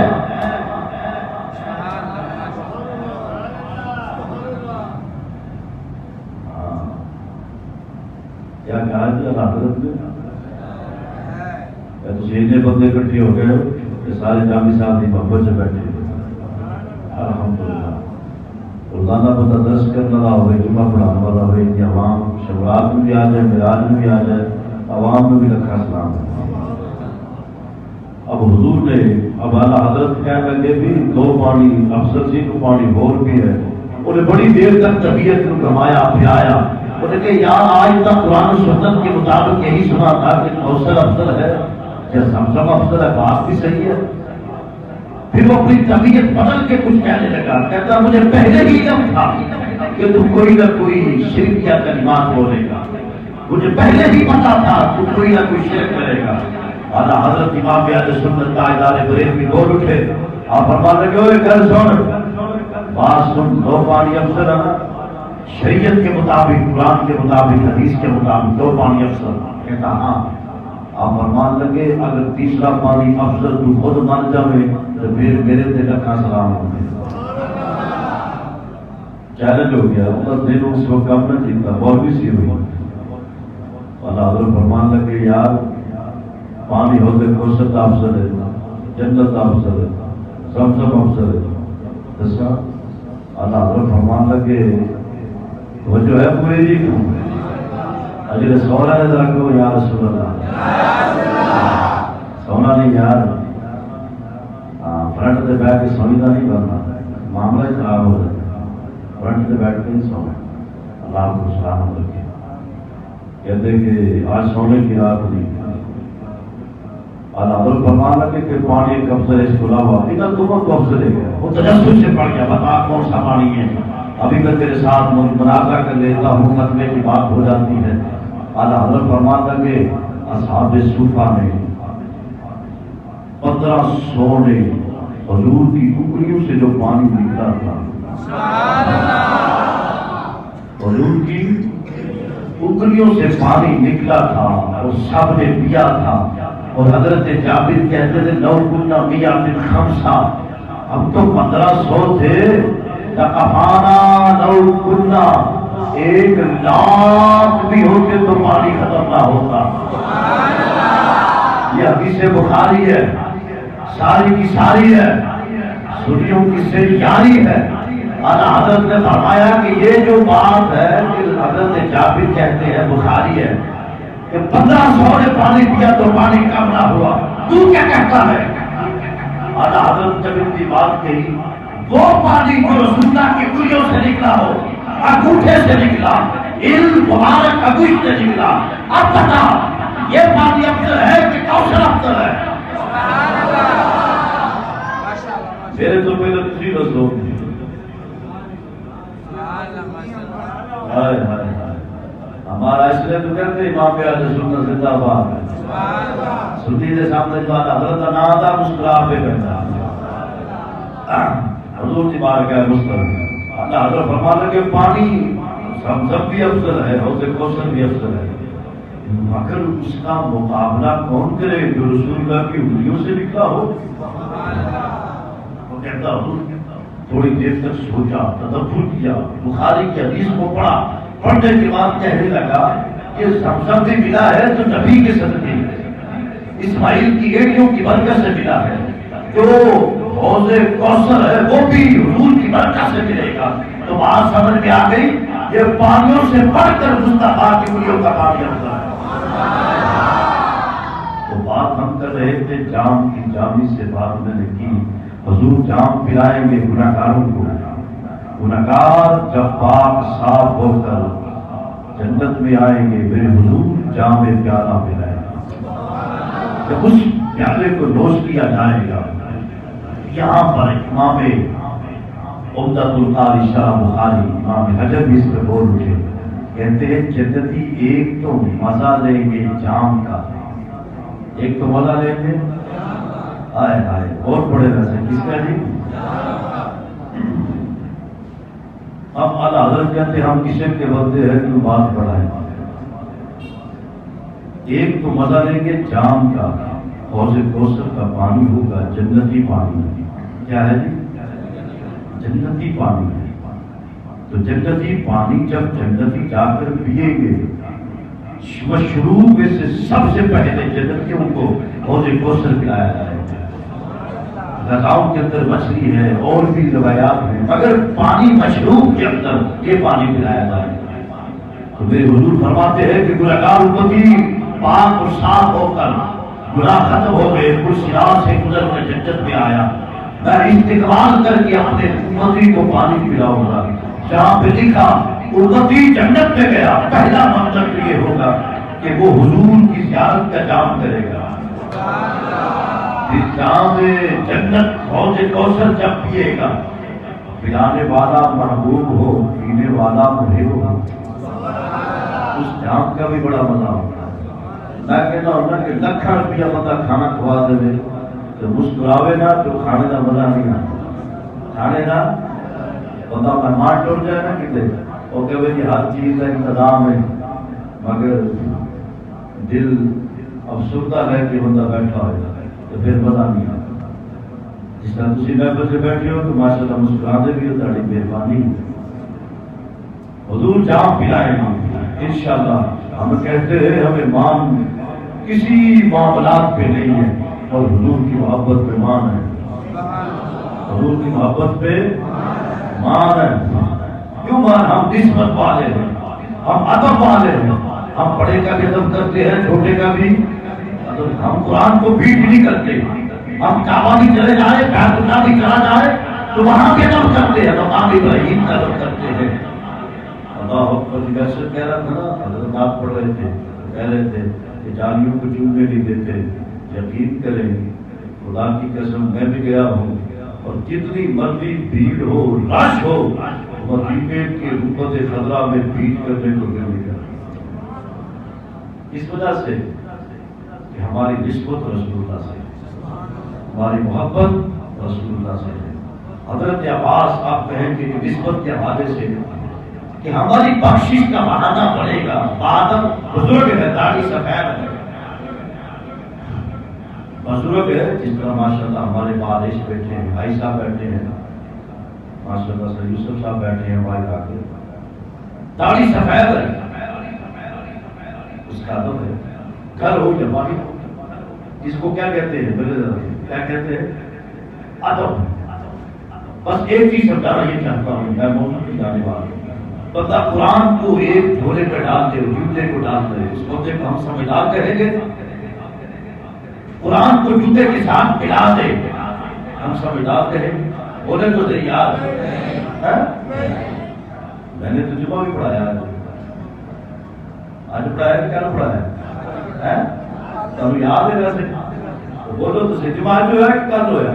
کیا کہا کہ اعلیٰ حضرت نے تو سینے بندے اکٹھے ہو گئے کہ سارے جامی صاحب کی محبت سے بیٹھے الحمدللہ روزانہ بندہ درس کرنے والا ہوئے جمعہ پڑھانے والا ہوئے کہ عوام شبرات میں بھی آ جائے معراج میں بھی آ جائے عوام میں بھی رکھا سلام ہے اب حضور نے اب اعلیٰ حضرت کہنے لگے بھی دو پانی افضل جی کو پانی اور بھی ہے انہیں بڑی دیر تک طبیعت کو کمایا پھرایا انہیں کہ یار آج تک قرآن و سنت کے مطابق یہی سنا تھا کہ کوثر افضل ہے یا زمزم افضل ہے بات بھی صحیح ہے پھر وہ اپنی طبیعت بدل کے کچھ کہنے لگا کہتا مجھے پہلے ہی علم تھا کہ تم کوئی نہ کوئی شرک یا کلمات بولے گا مجھے پہلے ہی پتا تھا تم کوئی نہ کوئی شرک کرے گا اعلیٰ حضرت امام اہل سنت تاجدار بریلوی بول اٹھے آپ فرمان لگے ہوئے گھر سن بات سن دو پانی افضل ہے شریعت کے مطابق قرآن کے مطابق حدیث کے مطابق دو پانی افضل کہتا ہاں آپ فرمان لگے اگر تیسرا پانی افضل تو خود مان جاوے تو پھر میرے دل کا سلام ہو گیا چیلنج ہو گیا اس دن اس وقت کم نہ جیتا مولوی سی ہوئی اللہ حضرت فرمان لگے یار پانی ہوتے کوثر افضل ہے جنت افضل ہے زمزم افضل ہے دسا اللہ حضرت فرمان لگے وہ جو ہے پوری جی اجر سونا نے ذرا کہو یا رسول اللہ سونا نہیں یار فرنٹ سے بیٹھ کے سونی کا نہیں بننا معاملہ ہی خراب ہو جاتا فرنٹ سے بیٹھ کے نہیں سونا اللہ کو سلامت رکھے کہتے کہ آج سونے کی رات نہیں اللہ حضرت فرمان لگے کہ پانی ایک افضل ہے اس کو علاوہ ادھر تمہیں کو افضل ہے وہ تجسس سے پڑھ گیا بتا کون سا پانی ہے ابھی میں تیرے ساتھ مناظرہ کر لیتا ہوں ختمے کی بات ہو جاتی ہے اعلیٰ حضرت فرمان لگے اصحاب صوفہ نے 1500 نے حضور کی انگلیوں سے جو پانی نکلا تھا حضور کی انگلیوں سے پانی نکلا تھا اور سب نے پیا تھا اور حضرت جابر کہتے تھے لو کنا میات خمسہ ہم تو 1500 تھے لکفانا لو کنا 1,00,000 بھی ہوتے تو پانی ختم نہ ہوتا یہ حدیث بخاری ہے ساری کی ساری ہے سنیوں کی سے یاری ہے اعلیٰ حضرت نے فرمایا کہ یہ جو بات ہے کہ حضرت جابر کہتے ہیں بخاری ہے کہ 1500 نے پانی پیا تو پانی کم نہ ہوا تو کیا کہتا ہے اعلیٰ حضرت جب ان کی بات کہی وہ پانی جو رسول اللہ کی انگلیوں سے نکلا ہو انگوٹھے سے نکلا علم مبارک انگوٹھ سے نکلا اب بتا یہ پانی افضل ہے کہ کوثر افضل ہے میرے تو پہلے تجھے رسول ہمارا اس لیے تو کہتے امام اہل سنت زندہ باد سنی کے سامنے جو حضرت نہ آتا مسکرا پہ کہتا حضور کی بار کا مستر اللہ حضرت فرماتا کہ پانی زمزم بھی افضل ہے حوض کوثر بھی افضل ہے مگر اس کا مقابلہ کون کرے جو رسول اللہ کی انگلیوں سے نکلا ہو وہ کہتا حضور تھوڑی دیر تک سوچا تدبر کیا بخاری کی حدیث کو پڑھا پڑھنے کے بعد کہنے لگا کہ زمزم بھی ملا ہے تو نبی کے صدقے اسماعیل کی ایڑیوں کی برکت سے ملا ہے جو حوض کوثر ہے وہ بھی حضور کی برکت سے ملے گا تو بات سمجھ میں آ گئی یہ پانیوں سے بڑھ کر مصطفیٰ کی انگلیوں کا پانی ہوتا ہے تو بات ہم کر رہے تھے جام کی جامی سے بات میں نے کی حضور جام پلائیں گے گناہگاروں کو گناہگار جب پاک صاف ہو کر جنت میں آئیں گے میرے حضور جام پیالہ پلائیں گے جب اس پیالے کو نوش کیا جائے گا یہاں پر امام عمدۃ القاری شاہ بخاری امام حجر بھی اس پہ بول اٹھے، کہتے ہیں جنتی ایک تو مزہ لیں گے جام کا، ایک تو مزہ لیں گے آئے آئے اور بڑے ویسے کس کا جی؟ اب اعلیٰ حضرت کہتے ہیں ہم کسی کے بندے ہیں تو بات بڑھائیں، ایک تو مزہ لیں گے جام کا، حوض کوثر کا پانی ہوگا جنتی پانی، کیا ہے جی؟ جنتی پانی ہے۔ تو جنتی پانی جب جنتی جا کر پیئیں گے، مشروب میں سے سب سے پہلے جنتیوں کو حوض کوثر پلایا جائے گا۔ غذاؤں کے اندر مچھلی ہے اور بھی روایات ہیں، مگر پانی مشروب کے اندر یہ پانی پلایا جائے گا۔ تو میرے حضور فرماتے ہیں کہ گنہگار امتی پاک اور صاف ہو کر گناہ ختم ہو گئے، صراط سے گزر کر جنت میں آیا، میں استقبال کر کے اپنے امتی کو پانی پلاؤں گا۔ جہاں پہ لکھا امتی جنت میں گیا، پہلا منظر یہ ہوگا کہ وہ حضور کی زیارت کا جام کرے گا۔ اس جام جنت حوض کوثر جب پیے گا، پلانے والا محبوب ہو، پینے والا محب ہو، اس جام کا بھی بڑا مزہ ہوتا ہے۔ میں کہتا ہوں نا کہ لکھاں روپیہ بندہ کھانا کھوا دے تو مسکراوے نا تو کھانے کا مزہ نہیں آتا۔ کھانے کا بندہ مہمان ٹوٹ جائے نا کتنے، وہ کہ بھائی ہر چیز کا انتظام ہے، مگر دل افسردہ ہے کہ بندہ بیٹھا ہو تو پھر مزہ نہیں آتا۔ جس طرح تسی محفل سے بیٹھے ہو تو ماشاءاللہ مسکراتے بھی ہو، تھوڑی مہربانی حضور جام پلائیں گے انشاءاللہ۔ ہم کہتے ہیں ہمیں مان کسی معاملات پہ نہیں ہے، اور حضور کی محبت پہ مان ہے، حضور کی محبت پہ مان ہے۔ کیوں مان؟ ہم نسبت والے ہیں، ہم ادب والے ہیں، ہم بڑے کا بھی ادب کرتے ہیں، چھوٹے کا بھی ادب۔ ہم قرآن کو بیٹ نہیں کرتے، ہم کعبہ بھی چلے جائے، بیت اللہ بھی چلا جائے تو وہاں بھی ادب کرتے ہیں، مقام ابراہیم کا ادب کرتے ہیں۔ اللہ اکبر جیسے کہہ رہا تھا نا، حضرت آپ پڑھ رہے تھے، کہہ رہے تھے کہ جالیوں کو چومنے نہیں دیتے، یقین کریں خدا کی قسم میں بھی گیا ہوں، اور جتنی مرضی بھیڑ ہو، رش ہو، مدینے کے رکوت خضرا میں بیچ کرنے کو نہیں کرتا، اس وجہ سے کہ ہماری نسبت رسول اللہ سے، ہماری محبت رسول اللہ سے ہے۔ حضرت عباس آپ کہیں کہ نسبت کے حوالے سے کہ ہماری بخشش کا بہانہ بڑھے گا، بادل بزرگ ہے، داڑھی سفید ہے، بزرگ ہے، جس طرح ماشاءاللہ ہمارے بادش بیٹھے ہیں، بھائی صاحب بیٹھے ہیں، ماشاءاللہ سر یوسف صاحب بیٹھے ہیں، ہمارے آگے داڑھی سفید ہے، اس کا ادب ہے۔ گھر ہو یا باہر ہو، اس کو کیا کہتے ہیں؟ کیا کہتے ہیں؟ ادب۔ بس ایک چیز سمجھانا یہ چاہتا ہوں، میں موضوع کی جانے والا ہوں، بندہ قرآن کو ایک جھولے پہ ڈال دے، جوتے کو ڈال دے، اس بندے کو ہم سمجھدار کہیں گے؟ قرآن کو جوتے کے ساتھ ملا دے، ہم سمجھدار کہیں گے؟ بولے تو صحیح یار، میں نے تجربہ بھی پڑھایا ہے، آج پڑھایا کہ کیا پڑھایا ہے؟ تمہیں یاد ہے ویسے؟ بولو تو صحیح، جمعہ جو ہے کل ہو ہے،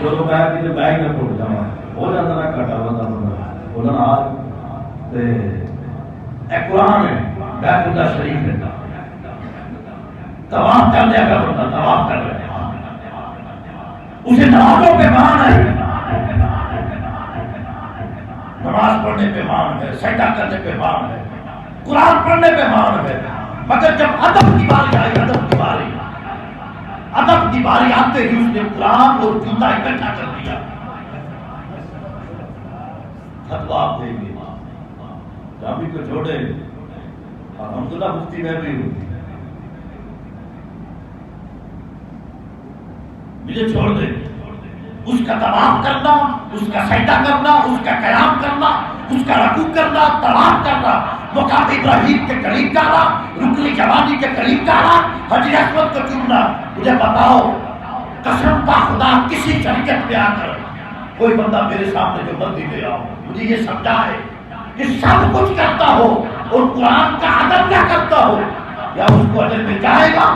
چلو میں کسی بیگ میں پھوٹ جاؤں، ہو جاتا نا کٹا بتا بولا نا آج ایک قرآن ہے، بیت اللہ شریف ہے، طواف کر لیا کر بتا، طواف کر رہے اسے نمازوں پہ مان ہے، نماز پڑھنے پہ مان ہے، سجدہ کرنے پہ مان ہے، قرآن پڑھنے پہ مان ہے، مگر جب ادب کی باری آئی، ادب کی باری آتے ہی اس نے قرآن اور جوتا اکٹھا کر دیا۔ فتوا آپ دیں گے، جامع کو چھوڑے، الحمدللہ مفتی میں بھی ہوں، مجھے چھوڑ دے، اس کا طواف کرنا، اس کا سجدہ کرنا، اس کا قیام کرنا، اس کا رکوع کرنا، طواف کرنا، مقام ابراہیم کے قریب جانا، رکن یمانی کے قریب جانا، حجر اسود کو چومنا۔ مجھے بتاؤ قسم کا خدا کسی شریعت میں آ کر کوئی بندہ میرے سامنے جو بندی لے آؤ، مجھے یہ سمجھا ہے کہ سب کچھ کرتا ہو اور قرآن کا ادب نہ کرتا ہو، یا اس کو اجر مل جائے گا؟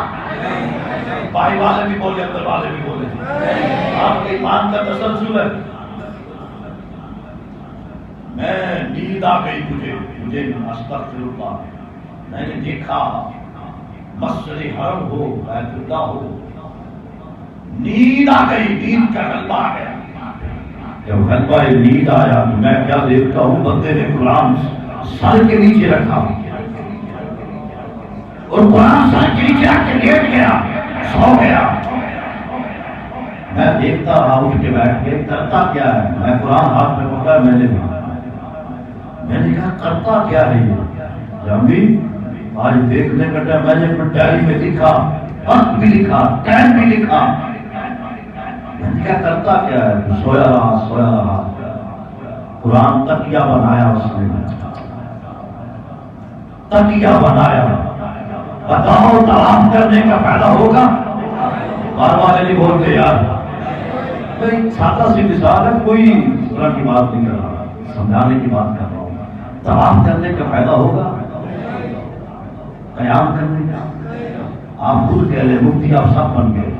بھائی والے بھی بولے، اندر والے بھی بولے، آپ کے ایمان کا تسلسل ہے، میں نیند آ گئی مجھے استغفر اللہ، میں نے دیکھا مسجد حرم ہو، بیت اللہ ہو، نیند آ گئی، نیند کا غلبہ آ گیا۔ جب غلبہ نیند آیا تو میں کیا دیکھتا ہوں، بندے نے قرآن سر کے نیچے رکھا اور قرآن سر کے نیچے رکھ کے لیٹ گیا، سو گیا۔ میں دیکھتا رہا، اٹھ کے بیٹھ کے، کرتا کیا ہے؟ میں قرآن ہاتھ میں پکڑا، میں نے کہا کرتا کیا ہے یہ؟ جامعی آج دیکھنے کا ٹائم، میں نے ڈائری میں لکھا، وقت بھی لکھا، ٹائم بھی لکھا۔ میں نے کہا کرتا کیا ہے؟ سویا رہا، قرآن تکیہ بنایا، اس نے تکیہ بنایا۔ بتاؤ طواف کرنے کا فائدہ ہوگا؟ بار والے نہیں بولتے یار، سادہ سی مثال ہے، کوئی اس طرح کی بات نہیں کر رہا، سمجھانے کی بات کر رہا ہوں۔ طواف کرنے کا فائدہ ہوگا؟ قیام کرنے کا؟ آپ خود کہہ لیں، مفتی آپ سب بن گئے،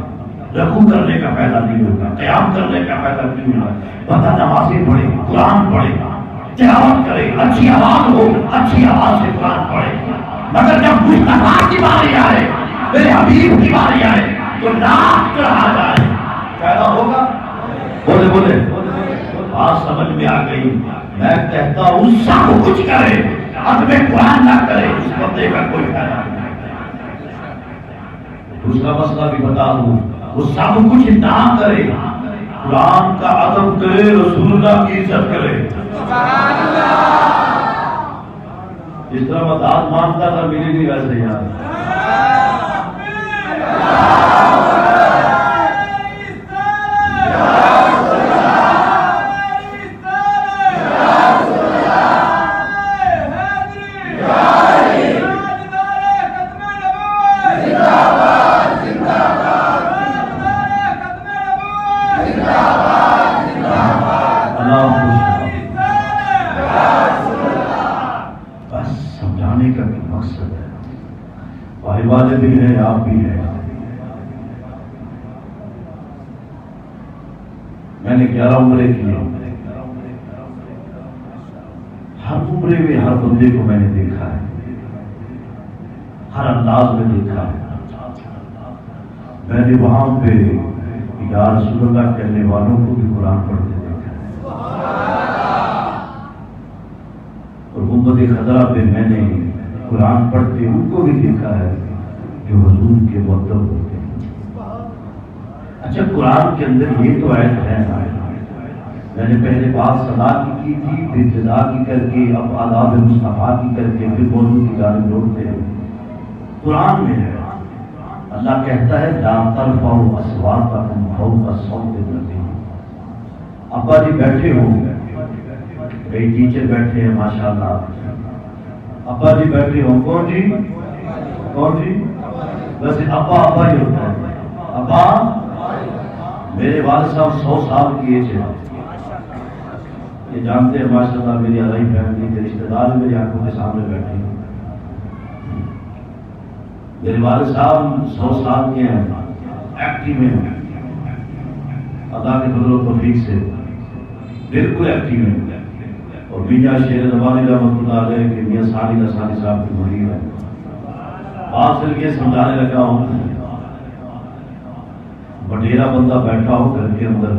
رکوع کرنے کا فائدہ نہیں ہوگا، قیام کرنے کا فائدہ نہیں ہوگا۔ بندہ نمازیں پڑھے، قرآن پڑھے، تلاوت کرے، اچھی آواز ہو، اچھی آواز سے قرآن پڑھے، مگر جب مصطفیٰ کی باری آئے، میرے حبیب کی باری آئے تو ناک چڑھا جائے، فائدہ ہوگا؟ بولے بات سمجھ میں آ گئی۔ میں کہتا ہوں سب کچھ کرے، عدم قرآن نہ کرے، اس بندے کا کوئی فائدہ نہیں۔ دوسرا مسئلہ بھی بتا دوں، وہ سب کچھ نہ کرے، قرآن کا ادب کرے، رسول اللہ کی عزت کرے۔ اس طرح میں داد مانتا تھا، میری بھی ویسے یاد والے بھی ہیں، آپ بھی ہیں۔ میں نے 11 عمرے کیے، ہر عمرے میں ہر بندے کو میں نے دیکھا ہے، ہر انداز میں دیکھا ہے۔ میں نے وہاں پہ یا رسول اللہ کہنے والوں کو بھی قرآن پڑھتے دیکھا ہے، اور امت خضرا پہ میں نے قرآن پڑھتے ان کو بھی دیکھا ہے جو حضور کے مؤدب ہوتے ہیں۔ اچھا، قرآن کے اندر یہ تو آیت ہے، میں نے پہلے بات صدا کی تھی، پھر جزا کی کر کے، اب آداب مصطفیٰ کی کر کے، پھر موضوع کی جانب لوٹتے ہیں۔ قرآن میں ہے، اللہ کہتا ہے لا ترفعوا اصواتکم فوق صوت النبی۔ ابا جی بیٹھے ہوں، کئی ٹیچر بیٹھے ہیں ماشاءاللہ، ابا جی بیٹھے ہوں، کون جی؟ ویسے ابا ہی ہوتا ہے، ابا۔ میرے والد صاحب 100 سال کی ایج ہے، یہ جانتے ہیں ماشاءاللہ، میری علائی فیملی کے رشتہ دار میری آنکھوں کے سامنے بیٹھے ہیں۔ میرے والد صاحب 100 سال کے ہیں، ایکٹیو ہیں، اللہ کے فضل و توفیق سے بالکل ایکٹیو ہیں۔ اور میاں شیر زمانی رحمۃ اللہ علیہ کے میاں ثانی صاحب کی مرید ہے۔ بات صرف یہ سمجھانے لگا ہوں، بٹیرا بندہ بیٹھا ہو گھر کے اندر،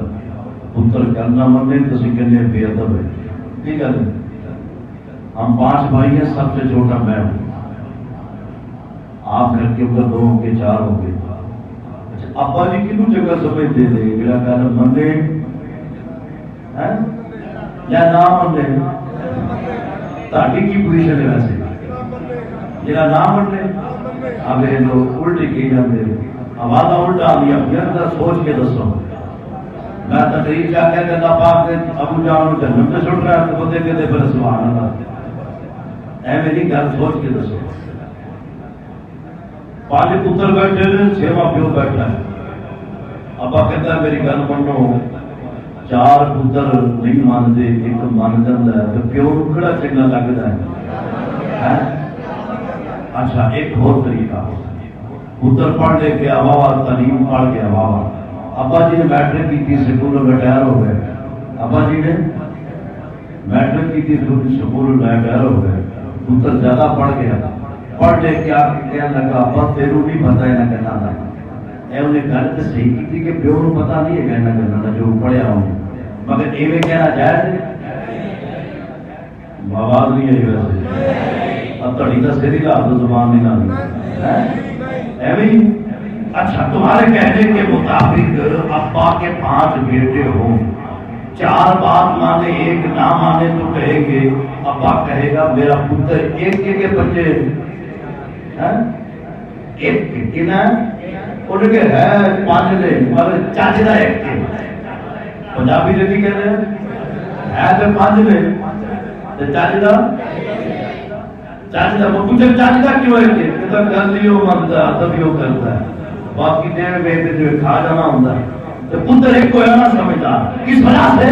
پتر کرنا مرنے تو سکھنے بے ادب ہے، ٹھیک ہے؟ ہم 5 بھائی ہیں، سب سے چھوٹا میں ہوں، آپ گھر کے اندر 2 ہوں گے، 4 ہوں گے۔ اچھا، ابا جی کنوں جگہ سمجھ دے دے میرا کہنا مرنے یا نہ مرنے؟ تاکہ کی پوزیشن ہے ویسے جہاں نہ مرنے؟ اب یہ لوگ الٹی کی جاتے، آوازہ الٹا لیا، پھر سوچ کے دسو۔ میں تقریر کیا کہتے اللہ پاک نے ابو جان جنت میں چھوڑ رہا ہے، تو بندے کہتے پھر سبحان اللہ، اے میری گل سوچ کے دسو۔ 5 پتر بیٹھے ہیں، 6واں پیو بیٹھا ہے، ابا کہتا ہے میری گل منو، 4 پتر نہیں مانتے، ایک مان جاتا ہے، تو پیو کہڑا چنگا لگتا ہے؟ اچھا، ایک اور طریقہ، پتر پڑھ لے کے ابا تعلیم پڑھ کے ابا، ابا جی نے میٹرک کی تھی، سکول میں ریٹائر ہو گئے، ابا جی نے میٹرک کی تھی تو سکول میں ڈر ہو گئے پتر زیادہ پڑھ گیا پڑھ لے کیا کہنے لگا بس تیرو نہیں پتا ہے نہ کہنا تھا اے انہیں گل تو صحیح کی تھی کہ پیو کو پتا نہیں ہے کہنا کرنا جو پڑھیا ہوں مگر ایویں کہنا جائز آواز نہیں آئی ویسے اب تھوڑی تو سری لا دو زبان نہیں لائی ایویں اچھا تمہارے کہنے کے مطابق ابا کے 5 بیٹے ہوں 4 بات مانے ایک نہ مانے تو کہیں گے ابا کہے گا میرا پتر ایک کے بچے ایک کنا ان کے ہے 5 نے مگر چاچا ایک کے پنجابی لگی کہتے ہیں ہے تو 5 نے چاچا وہ پوچھے چاچا کیوں ہے کہ کر لیو مرتا تبھی وہ کرتا ہے باقی دیر میں جو کھا جانا ہوتا ہے تو پتر ایک کو ہے نا سمجھتا کس وجہ سے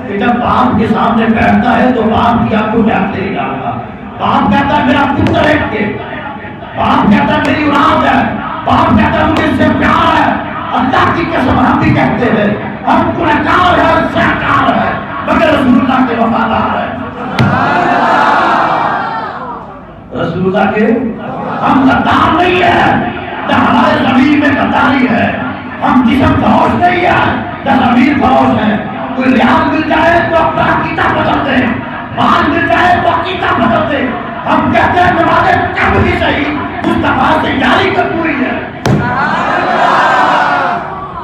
کہ جب باپ کے سامنے بیٹھتا ہے تو باپ کی آنکھوں میں آنکھ نہیں ڈالتا باپ کہتا ہے میرا پتر ایک کے باپ کہتا ہے میری اولاد ہے باپ کہتا ہے مجھے اس سے پیار ہے اللہ کی قسم ہم بھی کہتے ہیں ہم گنہگار ہے سہکار ہے مگر رسول اللہ کے وفادار ہے رسول اللہ کے ہم غدار نہیں ہے نہ ہمارے ضمیر میں غداری ہے ہم جسم فروش نہیں ہے نہ ضمیر فروش ہے کوئی ریاض مل جائے تو اپنا عقیدہ بدل دے مال مل جائے تو عقیدہ بدل دے ہم کہتے ہیں نمازیں کب بھی صحیح مصطفیٰ سے یاری کب پوری ہے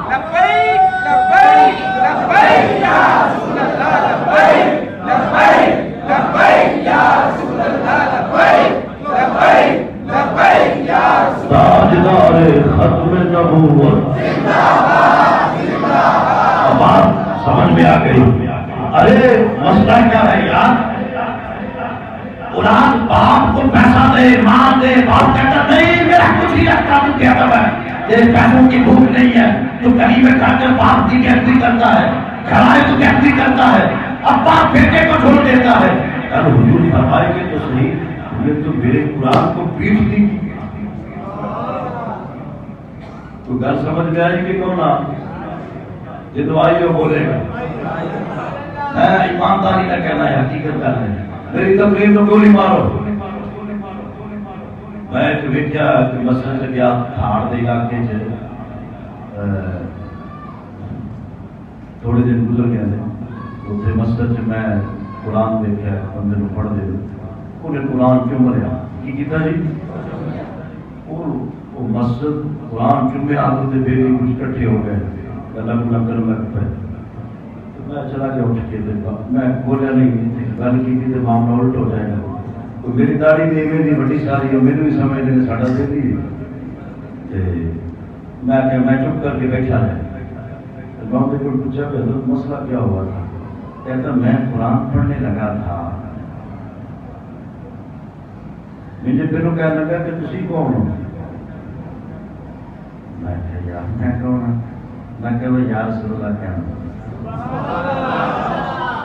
لبیک لبیک لبیک یا رسول اللہ لبیک لبیک لبیک یا رسول اللہ لبیک لبیک لبیک یا رسول تاجدار ختم نبوت زندہ باد زندہ باد بات سمجھ میں آ گئی ارے مسئلہ کیا ہے یار اولاد باپ کو پیسہ دے مال دے باپ کہتا نہیں میرا کچھ ہی رکھتا تو کیا تھا تیرے پیسوں کی بھوک نہیں ہے تو کہیں میں کھا کر باپ کی کہتی کرتا ہے کھڑائے تو کہتی کرتا ہے اب باپ بیٹے کو چھوڑ دیتا ہے یار حضور فرمائے گے تو صحیح یہ تو میرے قرآن کو پیٹ دی تو گھر سمجھ میں آئی کہ کون یہ تو آئی ہو بولے گا ایمانداری نہ کہنا ہے حقیقت کر لیں میری تقریر تو گولی مارو میں تو دیکھا کہ مسجد سے گیا تھاڑ دے علاقے سے تھوڑے دن گزر گئے تھے اتنے مسجد سے میں قرآن دیکھا بندے کو پڑھ دے انہیں قرآن چوم رہا کی کیتا جی وہ مسجد قرآن چومے آتے بیٹے کچھ کٹھے ہو گئے گلا گلا کر میں چلا گیا اٹھ کے دیکھا میں بولیا نہیں گل کی تھی معاملہ الٹ ہو جائے گا تو میری داڑھی بھی میری بڑی ساری ہے میرے بھی سمجھ لیں ساڑا دے دی میں کہ میں چپ کر کے بیٹھا رہا میں ان کو پوچھا کہ حضرت مسئلہ کیا ہوا تھا کہتا میں قرآن پڑھنے لگا تھا مجھے پھر کہنے لگا کہ تسی کون ہو میں کہ یار میں کون ہوں میں کہ وہ یا رسول اللہ کہنا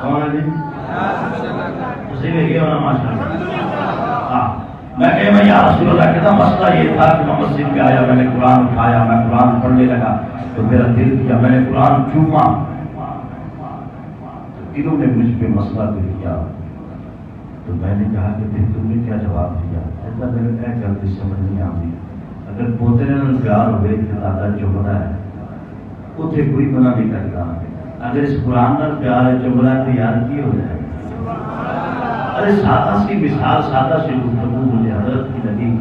کون ہے جی اسی میں گیا ہونا ماشاءاللہ میں کہ میں یا رسول اللہ کہتا مسئلہ یہ تھا کہ میں مسجد میں آیا میں نے قرآن اٹھایا میں قرآن پڑھنے لگا تو میرا دل کیا میں نے قرآن چوما تو انہوں نے مجھ پہ مسئلہ کیا تو میں نے کہا کہ پھر تم نے کیا جواب دیا ایسا میرے کیا غلطی سمجھ نہیں آتی اگر پوترے نے پیار ہوئے کہ دادا جو بنا ہے اتنے کوئی منع نہیں کرتا اگر اس قرآن کا پیار ہے جو بنا تو یار کی ہو جائے ارے سادہ سی مثال سادہ سی گفتگو مجھے حضرت کی لگی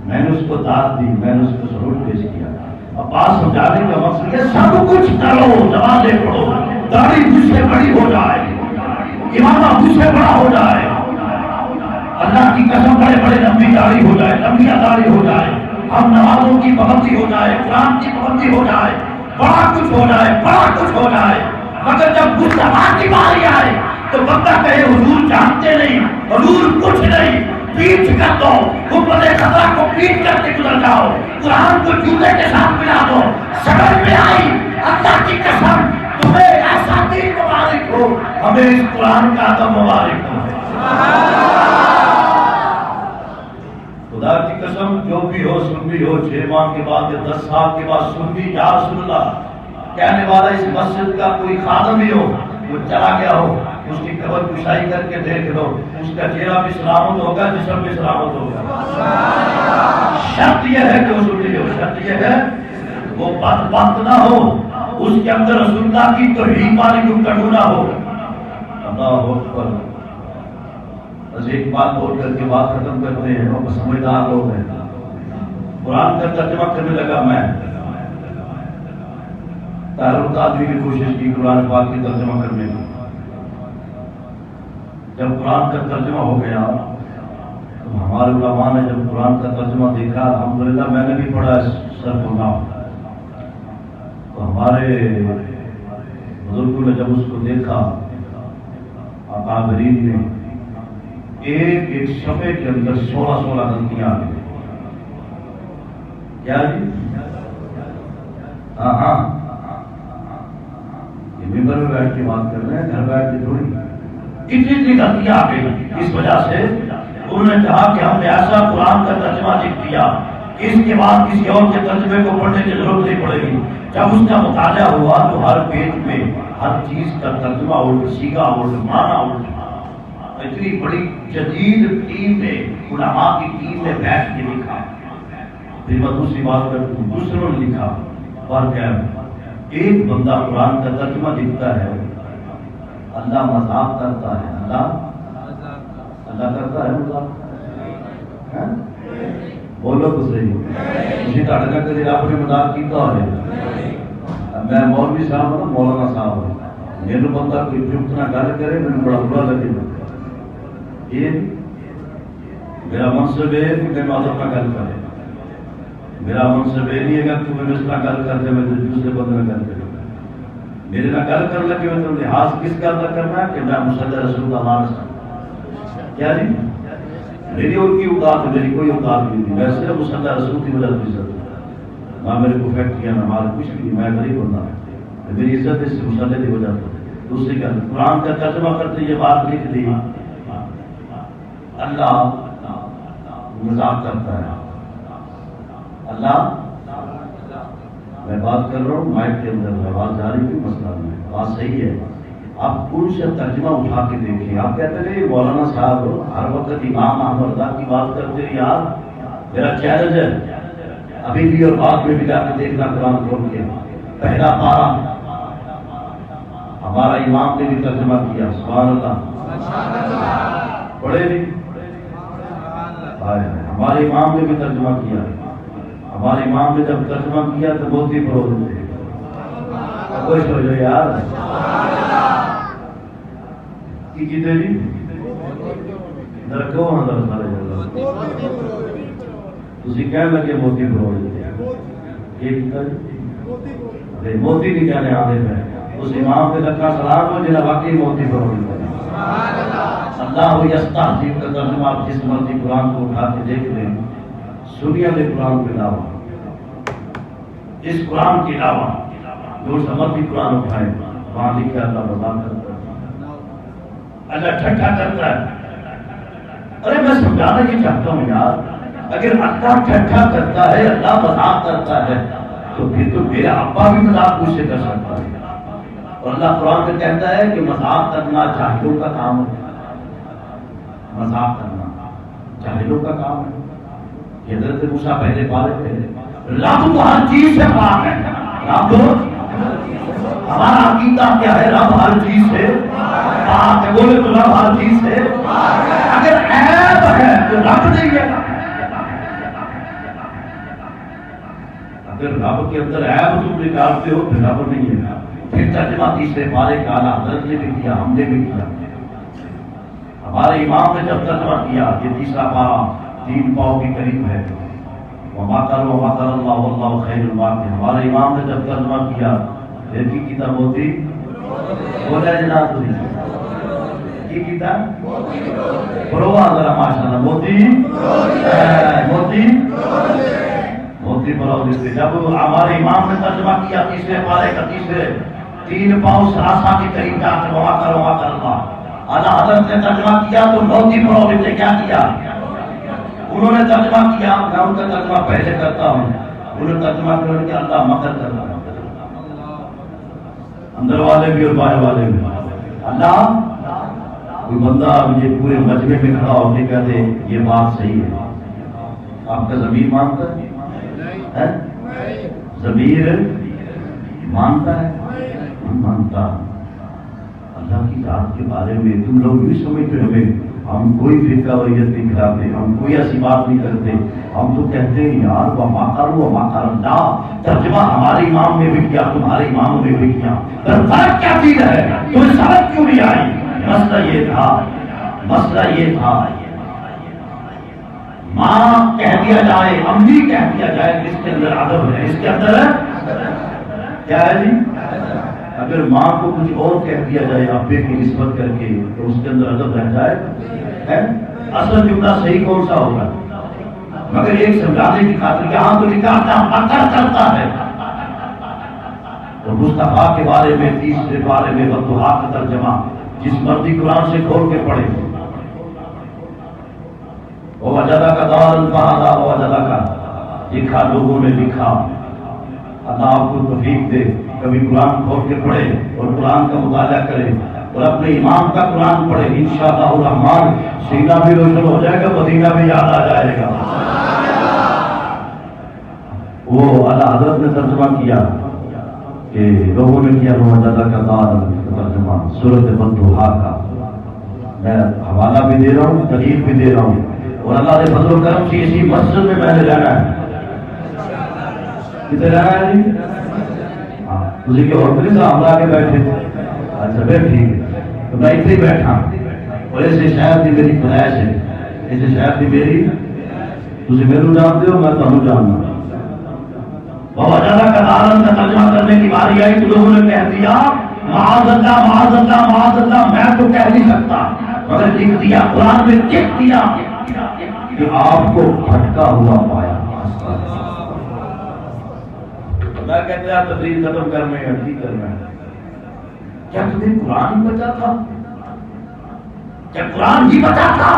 میں نے اس کو داد دی میں نے اس کو ضرور پیش کیا اب بات سمجھانے کا مقصد ہے سب کچھ کرو نمازیں پڑھو داڑھی مجھ سے بڑی ہو جائے امامہ مجھ سے بڑا ہو جائے اللہ کی قسم بڑے بڑے لمبی داڑھی ہو جائے لمبی داڑھی ہو جائے ہم نمازوں کی پابندی ہو جائے قرآن کی پابندی ہو جائے بڑا کچھ ہو جائے بڑا کچھ ہو جائے مگر جب مصطفیٰ کی باری آئے تو بندہ کہے حضور جانتے نہیں حضور کچھ نہیں پیٹ کر دو گنبد خضرا کو پیٹ کر کے گزر جاؤ قرآن کو جوتے کے ساتھ ملا دو سمجھ میں آئی اللہ کی قسم تمہیں ایسا دین مبارک ہو ہمیں اس قرآن کا ادب مبارک ہو خدا کی قسم جو بھی ہو سنی ہو 6 ماہ کے بعد یا 10 سال کے بعد سنی یا رسول اللہ کہنے والا اس مسجد کا کوئی خادم ہی ہو وہ چلا گیا ہو اس کی قبر کشائی کر کے دیکھ لو، اس کا چہرہ بھی سلامت ہوگا، جسم بھی سلامت ہوگا۔ شرط یہ ہے کہ وہ سنی ہو، شرط یہ ہے وہ بدبخت نہ ہو، اس کے اندر رسول اللہ کی توحید والی گفتگو نہ ہو۔ اللہ اکبر۔ بس ایک بات بول کر کے بات ختم کرتے ہیں، وہ سمجھدار لوگ ہیں۔ قرآن کا ترجمہ کرنے لگا میں، تعارف آدمی کی کوشش کی قرآن پاک کی ترجمہ کرنے کی۔ جب قرآن کا ترجمہ ہو گیا تو ہمارے علماء نے جب قرآن کا ترجمہ دیکھا، الحمدللہ میں نے بھی پڑھا سر کو نام، تو ہمارے بزرگوں نے جب اس کو دیکھا، اکابرین نے ایک صفحے کے اندر 16 غلطیاں آ گئی۔ کیا جی؟ ہاں یہ ممبر میں بیٹھ کے بات کر رہے ہیں، گھر بیٹھ کے تھوڑی۔ اتنی غلطیاں آ گئی، اس وجہ سے انہوں نے کہا کہ ہم نے ایسا قرآن کا ترجمہ لکھ دیا کہ اس کے بعد کسی اور کے ترجمے کو پڑھنے کی ضرورت نہیں پڑے گی۔ جب اس کا مطالعہ ہوا تو ہر پیج میں ہر چیز کا ترجمہ الٹ، سیگا الٹ، معنی الٹ۔ اتنی بڑی جدید ٹیم نے، علماء کی ٹیم نے بیٹھ کے لکھا۔ پھر میں دوسری بات کرتا ہوں، دوسروں نے لکھا، اور کیا ایک بندہ قرآن کا ترجمہ لکھتا ہے، اللہ مذاق کرتا ہے، اللہ کرتا ہے مذاق، بولو تو صحیح، اسی طرح کدی رب نے مذاق کیتا ہوئے۔ میں مولوی صاحب ہوں، مولانا صاحب ہوں، میرے بندہ کوئی چپ نہ گل کرے، میرے بڑا برا لگے گا۔ یہ میرا منصب ہے کہ میں معذرت نہ گل کرے، میرا منصب یہ نہیں ہے کہ تمہیں اس طرح گل کرتے میں دوسرے بندے میں گل کروں، میرے نہ گل کر لگے میں تو لحاظ کس کا نہ کرنا ہے کہ میں مصلی رسول کا مانس ہوں۔ کیا جی؟ میری ان کی اوقات ہے، میری کوئی اوقات نہیں تھی، میں صرف مصلی رسول کی وجہ سے عزت ہوں، نہ میرے کو فیکٹری نہ مال کچھ بھی نہیں، میں غریب بندہ ہوں، میری عزت اس مصلی کی وجہ سے۔ دوسری گل، قرآن کا ترجمہ کرتے یہ بات لکھ دی، اللہ مذاق کرتا ہے، اللہ، میں بات کر رہا ہوں مائک کے اندر آواز جاری کی، مسئلہ نہیں، بات صحیح ہے۔ آپ ان سے ترجمہ اٹھا کے دیکھیں، آپ کہتے ہیں مولانا صاحب ہر وقت امام احمد رضا کی بات کرتے ہیں، یار میرا چیلنج ہے ابھی بھی اور بعد میں بھی جا کے دیکھنا قرآن کھول کے، پہلا پارہ ہمارا امام نے بھی ترجمہ کیا، سبحان اللہ، پڑھے نہیں، ہمارے امام نے بھی ترجمہ کیا، ہمارے امام نے جب ترجمہ کیا تو بہت ہی پروز تھے، کوئی سوچو یار کی کہتے جی درکو ہاں در سارے جلد تسی کہنے لگے موتی پروز تھے، یہ کہتا جی موتی نہیں کہنے آدھے میں اس امام کے لکھا سلام ہو جنہا واقعی موتی پروز تھے۔ اللہ یستہزئ کا ترجمہ آپ جس مرضی قرآن کو اٹھا کے دیکھ لیں، سنیے لے قرآن کے علاوہ، اس قرآن کے علاوہ جو مرضی قرآن اٹھائے وہاں لکھا اللہ مذاق کرتا ہے، اللہ ٹھٹھا کرتا ہے۔ ارے میں سمجھانا یہ چاہتا ہوں یار، اگر اللہ ٹھٹھا کرتا ہے، اللہ مذاق کرتا ہے، تو پھر تو میرا ابا بھی مذاق مجھ سے کر سکتا ہے۔ اور اللہ قرآن میں کہتا ہے کہ مذاق کرنا جاہلوں کا کام ہے، مذاق کرنا جاہلوں کا کام ہے۔ یہ حضرت موسیٰ پہلے پارے تھے، رب تو ہر چیز سے پاک ہے، رب ہمارا عقیدہ کیا ہے، رب ہر چیز سے پاک ہے، بولے تو رب ہر چیز سے اگر عیب ہے تو رب نہیں ہے، اگر رب کے اندر عیب تم نکالتے ہو پھر رب نہیں ہے۔ پھر ترجمہ تیسرے پارے کا اعلیٰ حضرت نے بھی کیا، ہم نے بھی کیا، ہمارے امام نے جب ترجمہ کیا، یہ تیسرا پارہ 3 پاؤں کے قریب ہے، وما قال اللہ واللہ خیر الماکرین، ہمارے امام نے جب ترجمہ کیا، پھر کی کتاب ہوتی بولا جناب کی کتاب پروا ذرا ماشاءاللہ موتی پروا دیتے۔ جب ہمارے امام نے ترجمہ کیا تیسرے پارے کا تیسرے 3 پاؤں سراسا کے قریب جا کر وما قال اللہ، اعلیٰ حضرت نے ترجمہ کیا تو موتی پروا دیتے کیا کیا، انہوں نے ترجمہ کیا، میں ان کا ترجمہ پہلے کرتا ہوں، انہوں نے ترجمہ کرنے کے اللہ مکر کرتا ہے، اندر والے بھی اور باہر والے بھی، اللہ کوئی بندہ مجھے پورے مجمع میں کھڑا ہو کے کہتے یہ بات صحیح ہے، آپ کا ضمیر مانتا ہے؟ ضمیر مانتا ہے؟ نہیں مانتا۔ اللہ کی ذات کے بارے میں تم لوگ بھی سمجھتے ہمیں، ہم کوئی فرقہ وریت نہیں کھلاتے، ہم کوئی ایسی بات نہیں کرتے، ہم تو کہتے ہیں یار وما قالوا وما قال اللہ، ترجمہ ہمارے امام نے بھی کیا، تمہارے اماموں نے بھی کیا، پر فرق کیا چیز ہے؟ تمہیں سمجھ کیوں نہیں آئی؟ مسئلہ یہ تھا، مسئلہ یہ تھا ماں کہہ دیا جائے، امی کہہ دیا جائے، اس کے اندر ادب ہے، اس کے اندر کیا ہے جی؟ اگر ماں کو کچھ اور کہہ دیا جائے ابے کی نسبت کر کے تو اس کے اندر ادب رہ جائے۔ اصل جملہ صحیح کون سا ہوگا؟ مگر ایک سمجھانے کی خاطر یہاں تو نکالتا پتھر کرتا ہے۔ تو مصطفیٰ کے بارے میں تیسرے بارے میں والضحیٰ کا ترجمہ جس مرضی قرآن سے کھول کے پڑھے، وَوَجَدَكَ ضَالًّا فَهَدَىٰ وَوَجَدَكَ لکھا لوگوں نے لکھا۔ اللہ آپ کو توفیق دے کبھی قرآن کھول کے پڑھے اور قرآن کا مطالعہ کرے اور اپنے امام کا قرآن پڑھے، انشاءاللہ الرحمن سینہ بھی روشن ہو جائے گا، مدینہ بھی یاد آ جائے گا۔ وہ اعلیٰ حضرت نے ترجمہ کیا کہ لوگوں نے کیا وَوَجَدَكَ ضَالًّا ترجمہ سورۃ والضحیٰ کا۔ میں حوالہ بھی دے رہا ہوں، دلیل بھی دے رہا ہوں، اور اللہ نے فضل و کرم سے اسی مسجد میں نے رہنا ہے۔ کتنے رہنا ہے جی؟ تھی کہ اور مجھے صاحب لا کے بیٹھے، اچھا پھر ٹھیک ہے، تو میں اتنے ہی بیٹھا اور اسے شاید تھی میری خواہش ہے، اسے شاید تھی میری، تھی میرے جانتے ہو، میں تمہیں جاننا۔ بابا جانا کا دارن کا ترجمہ کرنے کی باری آئی تو لوگوں نے کہہ دیا معاذ اللہ معاذ اللہ معاذ اللہ، میں تو کہہ نہیں سکتا، مگر لکھ دیا قرآن میں، لکھ دیا کہ آپ کو بھٹکا ہوا پایا۔ میں کہتے ہیں تقریر ختم کرنا ہے، ٹھیک کرنا ہے، کیا تمہیں قرآن ہی بچا تھا؟ کیا قرآن ہی بچا تھا؟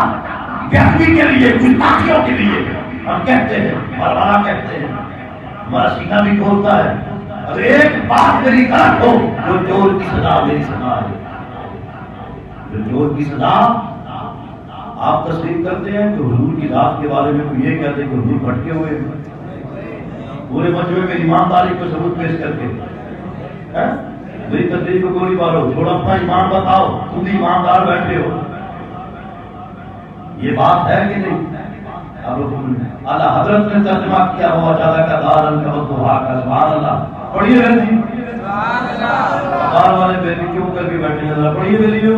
ویکتی کے لیے، گستاخیوں کے لیے ہم کہتے ہیں، مولانا کہتے ہیں، ہمارا سینہ بھی کھولتا ہے، اگر ایک بات میری غلط ہو جو چور کی سزا میری سزا ہے، جو چور کی سزا آپ تسلیم کرتے ہیں کہ حضور کی ذات کے بارے میں کوئی یہ کہتے ہیں کہ حضور بھٹکے ہوئے پورے مجمع میں ایمانداری کو ثبوت پیش کر کے میری تقریر کو گولی مارو، چھوڑا اپنا ایمان بتاؤ، تم بھی ایماندار بیٹھے ہو، یہ بات ہے کہ نہیں؟ اب اعلیٰ حضرت نے ترجمہ کیا ہوا زیادہ کا دارن کا والضحیٰ کا، سبحان اللہ پڑھیے رہے جی، دار والے بیٹھے کیوں کر کے بیٹھے ہیں، پڑھیے بیلیو۔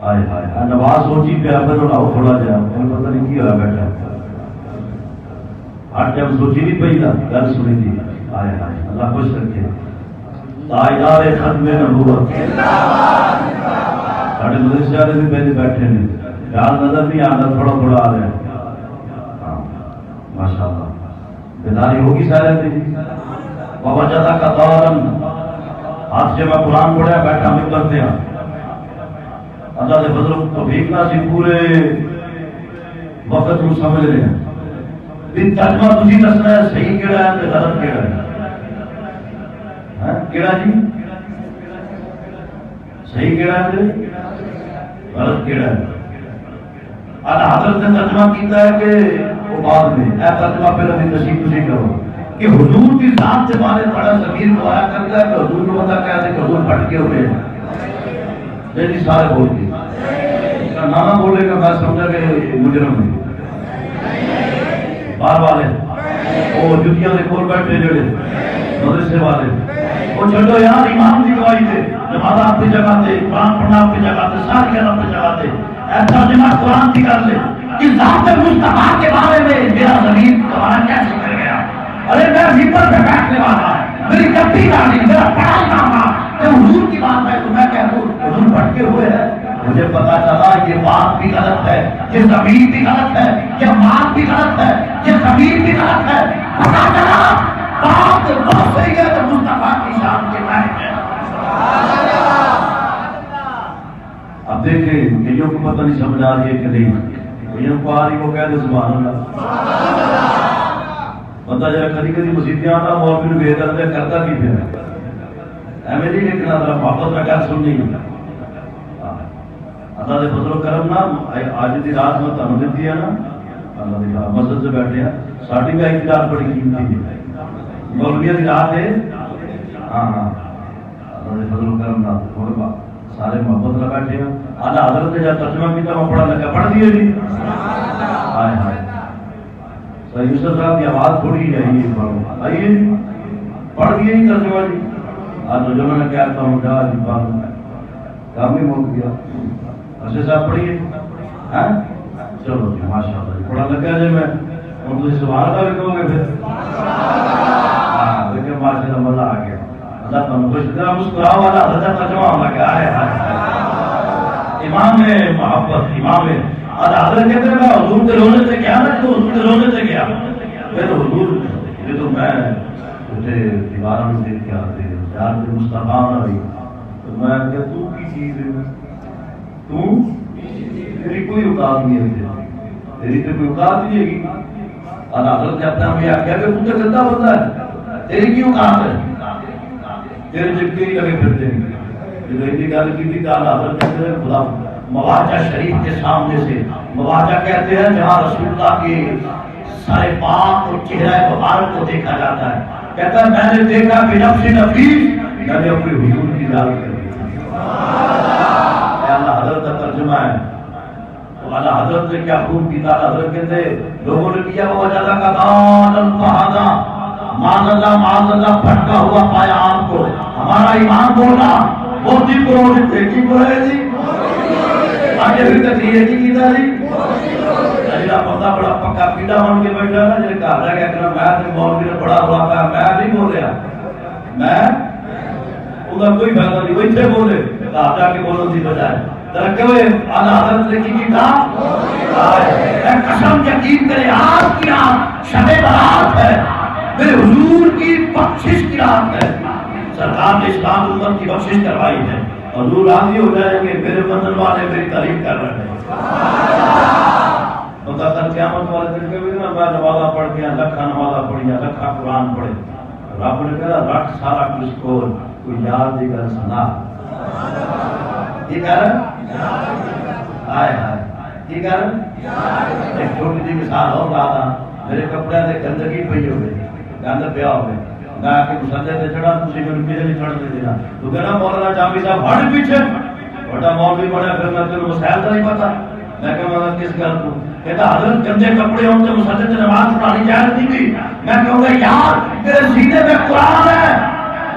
آئے ہائے نواز سوچی پہ آپ اڑاؤ تھوڑا جا، مجھے پتہ نہیں کی ہوا بیٹھا ہر ٹائم سوچی نہیں پہی تھا، گل سنی تھی۔ آئے ہائے اللہ خوش رکھے، تاجدار ختم نبوت ساڑھے مدرسے والے بھی پہلے بیٹھے ہیں، خیال نظر نہیں آتا، تھوڑا تھوڑا آ رہے ہیں، ماشاء اللہ بیداری ہوگی سارے دن۔ بابا جاتا کا دورن ہاتھ سے میں قرآن پڑھا بیٹھا میں کرتے ہیں، اللہ سے فضل توفیق نہ سی پورے وقت کو سمجھ رہے ہیں، پھر ترجمہ تسی دسنا ہے صحیح کیڑا ہے تے غلط کیڑا ہے، کیڑا جی؟ صحیح کیڑا ہے تے غلط کیڑا ہے؟ اعلیٰ حضرت نے ترجمہ کیتا ہے کہ وہ بعد میں اے ترجمہ پہلے بھی تشریح تسی کرو کہ حضور کی ذات سے بارے بڑا ضمیر گوایا کرتا ہے کہ حضور کو پتہ کیا ہے کہ حضور بھٹکے ہوئے ہیں، جی سارے بول کے نانا بولے گا میں سمجھا کہ مجرم ہے، بار والے وہ جتیاں دے کول بیٹھے جڑے مدرسے والے وہ چھڈو یار، امام کی گواہی دے، نماز اپنی جگہ تے، قرآن پڑھنا اپنی جگہ تے، ساری گل اپنی جگہ تے، ایسا جمع قرآن کی کر لے کہ ذات مصطفیٰ کے بارے میں میرا ضمیر گواہ کیسے کر گیا؟ ارے میں ممبر پہ بیٹھنے والا ہے، میری کبھی نہیں، میرا پڑھائی نامہ کہ حضور کی بات ہے تو میں کہہ دوں حضور بھٹکے ہوئے ہیں، مجھے پتا چلا یہ بات بھی غلط ہے، یہ ضمیر بھی غلط ہے، یہ بات بھی غلط ہے، یہ ضمیر بھی غلط ہے، پتا چلا بات وہ صحیح ہے تو مصطفیٰ کی شان کے لائق ہے۔ اب دیکھیں کئیوں کو پتہ نہیں سمجھ آ رہی ہے کہ نہیں، کئیوں کو آ رہی وہ کہہ دے سبحان اللہ، بندہ جب کدی کدی مسیتیاں آتا مولوی نے بے درد کرتا کی پھر ایویں نہیں لکھنا ذرا محبت میں گل سننی، اللہ دے فضل و کرم نال اج دی رات میں تانوں دتی ہے نا اللہ دی رات مسجد سے بیٹھے ہیں ساڈی بھی ایک رات بڑی قیمتی ہے مولوی دی رات ہے ہاں ہاں اللہ دے فضل و کرم نال تھوڑا سارے محبت نال بیٹھے ہیں اعلی حضرت نے جب ترجمہ کیتا میں پڑھا لگا پڑھ دیے جی ہائے ہائے سر یوسف صاحب کی آواز تھوڑی ہے یہ پڑھو آئیے پڑھ دیے ہی ترجمہ جی آج جو میں نے کہتا ہوں جا جی بات کام بھی موقع گیا اسے صاحب پڑھیے ہاں چلو جی ماشاء اللہ جی پڑھا لگا جی میں ان کو سبحان اللہ بھی کہوں گے پھر ہاں لیکن ماشاء اللہ مزہ آ گیا اللہ تعالیٰ خوش کرا مسکراؤ والا حضرت ترجمہ ہونا کیا ہے امام محبت امام حضرت کہتے ہیں میں حضور کے رونے سے گیا نا تو حضور کے رونے سے گیا میں تو حضور یہ تو میں مجھے دیواروں میں دیکھ کے آتے یار مجھے مصطفیٰ نہ ہوئی تو میں کہا تو کی چیز ہے تو تیری کوئی اوقات نہیں ہے تیری تو کوئی اوقات نہیں ہے اور حضرت نے اپنا ہمیں کیا کہ تو گندا بندہ ہے تیری کی اوقات ہے تیرے جبکے ہی لگے پھرتے ہیں جو اتنی گل کی تھی کہ حضرت کہتے ہیں خدا مواجہ شریف کے سامنے سے مواجہ کہتے ہیں جہاں رسول اللہ کے سارے پاک اور چہرہ مبارک کو دیکھا جاتا ہے کہتا ہے میں نے دیکھا بنفس نفیس میں نے اپنے حضور کی زیارت کر دی اللہ حضرت کا ترجمہ ہے تو اللہ حضرت نے کیا خوب کیا حضرت کہتے لوگوں نے کیا وہ وجہ کا دان الفہدا معاذ اللہ پھٹکا ہوا پایا آپ کو ہمارا ایمان بولنا موتی پروہت ہے کی بولے جی آگے بھی تقریر کی تھا جی جیڑا بندہ بڑا پکا پیڑا بن کے بیٹھا نا جڑے گھر رہ گیا میں تے مولوی نے بڑا روا پایا میں نہیں بول رہا میں اوندا کوئی فائدہ نہیں وہ ایتھے بولے گھر جا کے بولن دی بجائے ترکے ہوئے اعلی حضرت نے کی تھا اے قسم یقین کرے آپ کی رات شب برات ہے میرے حضور کی بخشش کی رات ہے سرکار نے اسلام امت کی بخشش کروائی ہے حضور راضی ہو جائیں گے میرے منزل والے میری تعریف کر رہے ہیں بندہ کل قیامت والے دن کے بھی نا میں نمازہ پڑھ کے لکھا نمازہ پڑھیا لکھا قرآن پڑھے رب نے کہا رکھ سارا کچھ کو کوئی یاد دی کر سنا یہ کہہ رہا آئے آئے یہ کہہ رہا ایک چھوٹی سی مثال اور رہا تھا میرے کپڑے سے گندگی پئی ہو گئی گند پیا ہو گئی میں آ کے مسجد سے چڑھا تھی میرے پیچھے نہیں چڑھنے دینا تو کہنا مولانا جامی صاحب ہٹ پیچھے بڑا مولوی بڑا پھر میں تمہیں مسائل تو نہیں پتا میں کہا میں کس گل کو کہتا حضرت گندے کپڑے ہوں تو مسجد سے نماز پڑھانی جائز نہیں تھی میں کہوں گا یار میرے سینے میں قرآن ہے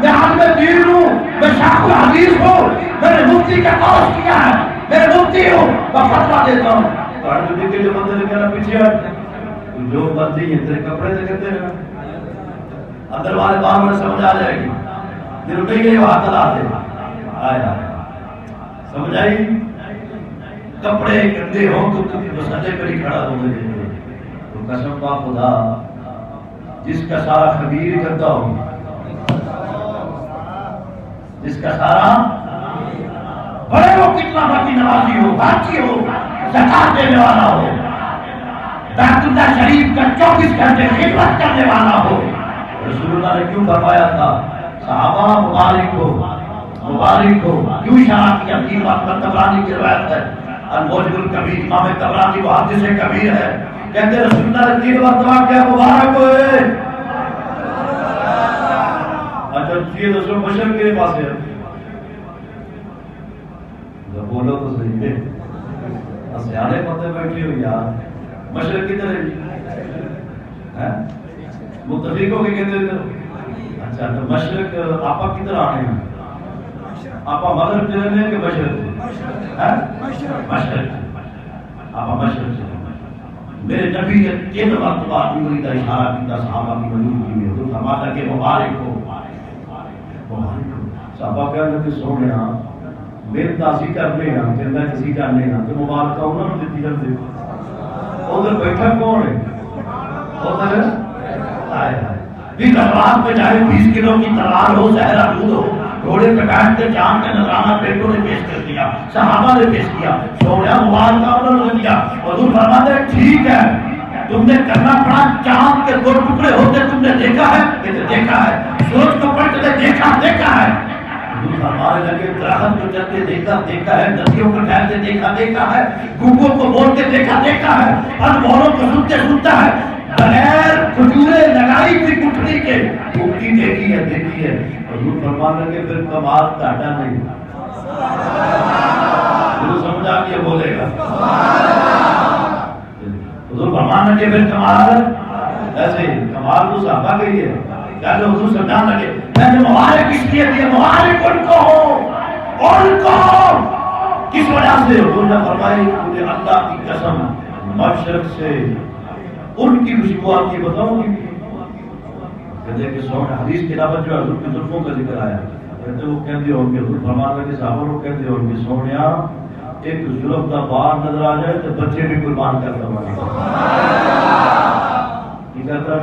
میں عالم دین ہوں میں شیخ الحدیث ہوں میں نے مفتی کا کورس کیا ہے میں مفتی ہوں میں فتویٰ دیتا ہوں تو کے جو بندے نے کہنا پیچھے ہٹ جو بندی ہے تیرے کپڑے سے کہتے ہیں اندر والے باہر میں سمجھ آ جائے گی پھر نہیں گئی وہاں تلا دے آیا سمجھ آئی کپڑے گندے ہوں تو کبھی مسئلے پر ہی کھڑا ہو گئے تو قسم کا خدا جس کا سارا خبیر گندا ہو جس کا سارا بڑے ہو کتنا بڑی نمازی ہو باقی ہو زکات دینے والا ہو بیت اللہ شریف کا 24 گھنٹے خدمت کرنے والا ہو رسول اللہ نے کیوں فرمایا تھا صحابہ مبارک ہو کیوں اشارہ کیا تین وقت پر طبرانی کی روایت ہے الموجب الکبیر امام طبرانی محدث کبیر ہے کہتے رسول اللہ نے تین وقت کیا مبارک ہوئے اچھا یہ دوسروں مشرق کے پاس ہے بولو تو صحیح ہے سیانے پتے بیٹھی ہو یار مشرق کدھر ہے متفقوں کے کہتے ہیں اچھا تو مشرق آپا کدھر آنے ہیں آپا مغرب سے رہنے کہ مشرق مشرق آپا مشرق سے میرے نبی نے 3 مرتبہ انگلی کا اشارہ کیا صحابہ کی موجودگی میں تو فرماتا کہ مبارک ہو صحابہ کہتے ہیں سونے میرے تاثیر کرنے ہیں کہ میں کسی جاننے ہیں تو مبارک کا انہوں نے دیتی کرتے ادھر بیٹھا کون ہے ادھر آئے بھی تلوار پہ چاہے 20 کلو کی تلوار ہو زہرا دودھ ہو گھوڑے پہ بیٹھ کے جان کا نذرانہ بیٹوں نے پیش کر دیا صحابہ نے پیش کیا سونے مبارک کا انہوں نے دیا حضور فرماتے ہیں ٹھیک ہے تم نے کرنا پڑا چاند کے 2 ٹکڑے ہوتے تم نے دیکھا ہے کہتے دیکھا ہے سوچ کو پلٹ کے دیکھا ہے ہمارے لگے درخت کو چلتے دیکھا دیکھا ہے، ندیوں کو ٹہلتے دیکھا دیکھا ہے، گوگوں کو بولتے دیکھا دیکھا ہے، انمولوں کو سنتے سنتا ہے، بغیر کھجورے لگائی تھی گٹھڑی کے اگتی دیکھی ہے۔ حضور فرمانے لگے پھر کمال کاٹا نہیں، جو سمجھا کہ بولے گا حضور فرمانے لگے پھر کمال ایسے کمال تو صحابہ کا ہی ہے۔ کیا کہ حضور سمجھانے لگے میں نے مبارک اس لیے دیا، مبارک ان کو ہو، ان کو کس وجہ سے؟ حضور نے فرمائی مجھے اللہ کی قسم مشرق سے ان کی خوشبو آپ کی بتاؤں گی۔ کہتے کہ سو حدیث کی علاوہ جو حضور کی زلفوں کا ذکر آیا، کہتے وہ کہتے ہوں گے حضور فرمان لگے صحابہ لوگ کہتے ہوں گے سونیا ایک ظلم کا بار نظر آ جائے تو بچے بھی قربان کرتا کرتا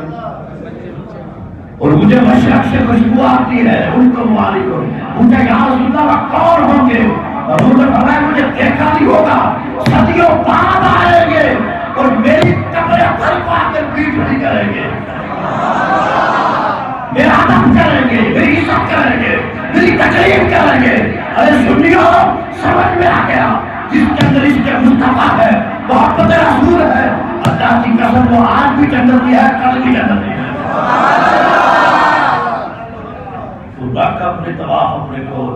اور مجھے مشرق سے خوشبو آتی ہے، ان کو مبارک ہو۔ مجھے یا رسول اللہ کون ہوں گے؟ حضور نے فرمایا مجھے دیکھا نہیں ہوگا، صدیوں بعد آئیں گے اور میری قبر پر کو آ کر پیٹ نہیں کریں گے، میرا ادب کریں گے، میری عزت کریں گے، میری تکلیف کریں گے۔ ارے سنیو سمجھ میں آ گیا، جس کے اندر اس کے مصطفیٰ ہے، محبت رسول ہے، اللہ کی قسم وہ آج بھی جنت میں ہے، کل بھی جنت میں ہے۔ تو رکھ اپنے طواف اپنے کول،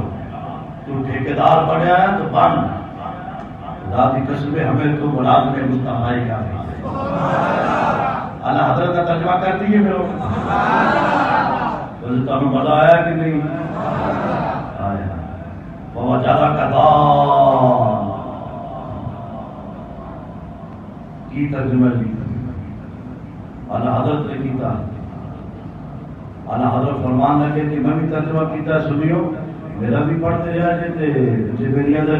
تو ٹھیکیدار بنیا ہے تو بن، خدا کی قسم ہمیں تو ملازم مصطفیٰ کا اللہ حضرت کا ترجمہ کر دیجیے پھر تمہیں مزہ آیا کہ نہیں آیا؟ بابا زیادہ کدا کی ترجمہ جی اللہ حضرت نے کیتا، اللہ حضرت فرمان لگے کہ میں بھی ترجمہ کیتا، سنیو میرا بھی پڑھتے رہا جی میری اندر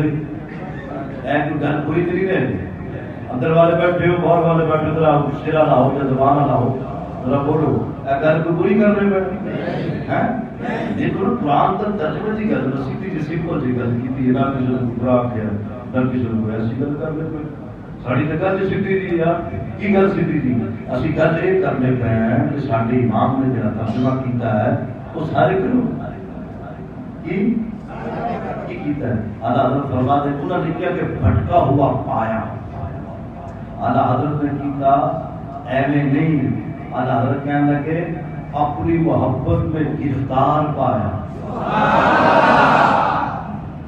ایک گل کوئی تری رہے اندر والے بیٹھے ہو باہر والے بیٹھے ذرا سرا لاؤ یا زبان لاؤ ذرا بولو گل کو پوری کر رہے بیٹھے دیکھو قرآن تک ترجمے کی گل سیدھی جی سمپل جی گل کی نہ کسی نے برا کیا نہ کسی نے ایسی گل کر لے کوئی ساری تو گل سیدھی جی یار کی گل سیدھی جی اسی گل یہ کرنے پہ ہیں کہ سارے امام نے جڑا ترجمہ کیتا ہے وہ سارے کرو کی کیتا ہے اعلیٰ حضرت فرما دے انہوں نے کیا کہ بھٹکا ہوا پایا، اعلیٰ حضرت نے کیتا ایویں نہیں، اعلیٰ حضرت کہنے لگے اپنی محبت میں گرفتار پایا،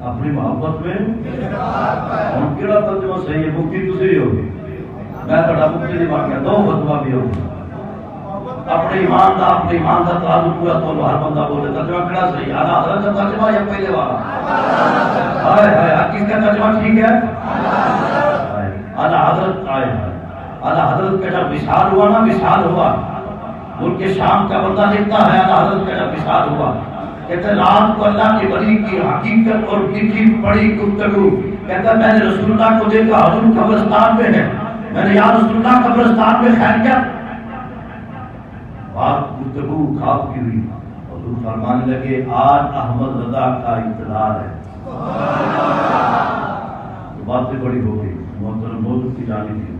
اپنی محبت میں ہم کیڑا ترجمہ صحیح ہے؟ مفتی تسی ہو، میں تھوڑا مفتی نہیں بن گیا، دو فتوا بھی ہو اپنے ایمان دا تعلق ہوا تو ہر بندہ بولے ترجمہ کیڑا صحیح ہے؟ اعلیٰ حضرت کا ترجمہ یا پہلے والا؟ ہائے ہائے کس کا ترجمہ ٹھیک ہے؟ اعلیٰ حضرت آئے، اعلیٰ حضرت کا جب وصال ہوا نا، وصال ہوا ملک شام کا بندہ لکھتا ہے اعلیٰ حضرت کا جب وصال ہوا کہتے رات کو اللہ کے ولی کی حقیقت اور لکھی پڑھی گفتگو، کہتا میں نے رسول اللہ کو دیکھا حضور قبرستان میں ہے، میں نے یا رسول اللہ قبرستان میں خیریت بات گفتگو خواب کی ہوئی، حضور فرمانے لگے آج احمد رضا کا اقتدار ہے، باتیں بڑی ہو گئی، محترم موضوع کی جانی تھی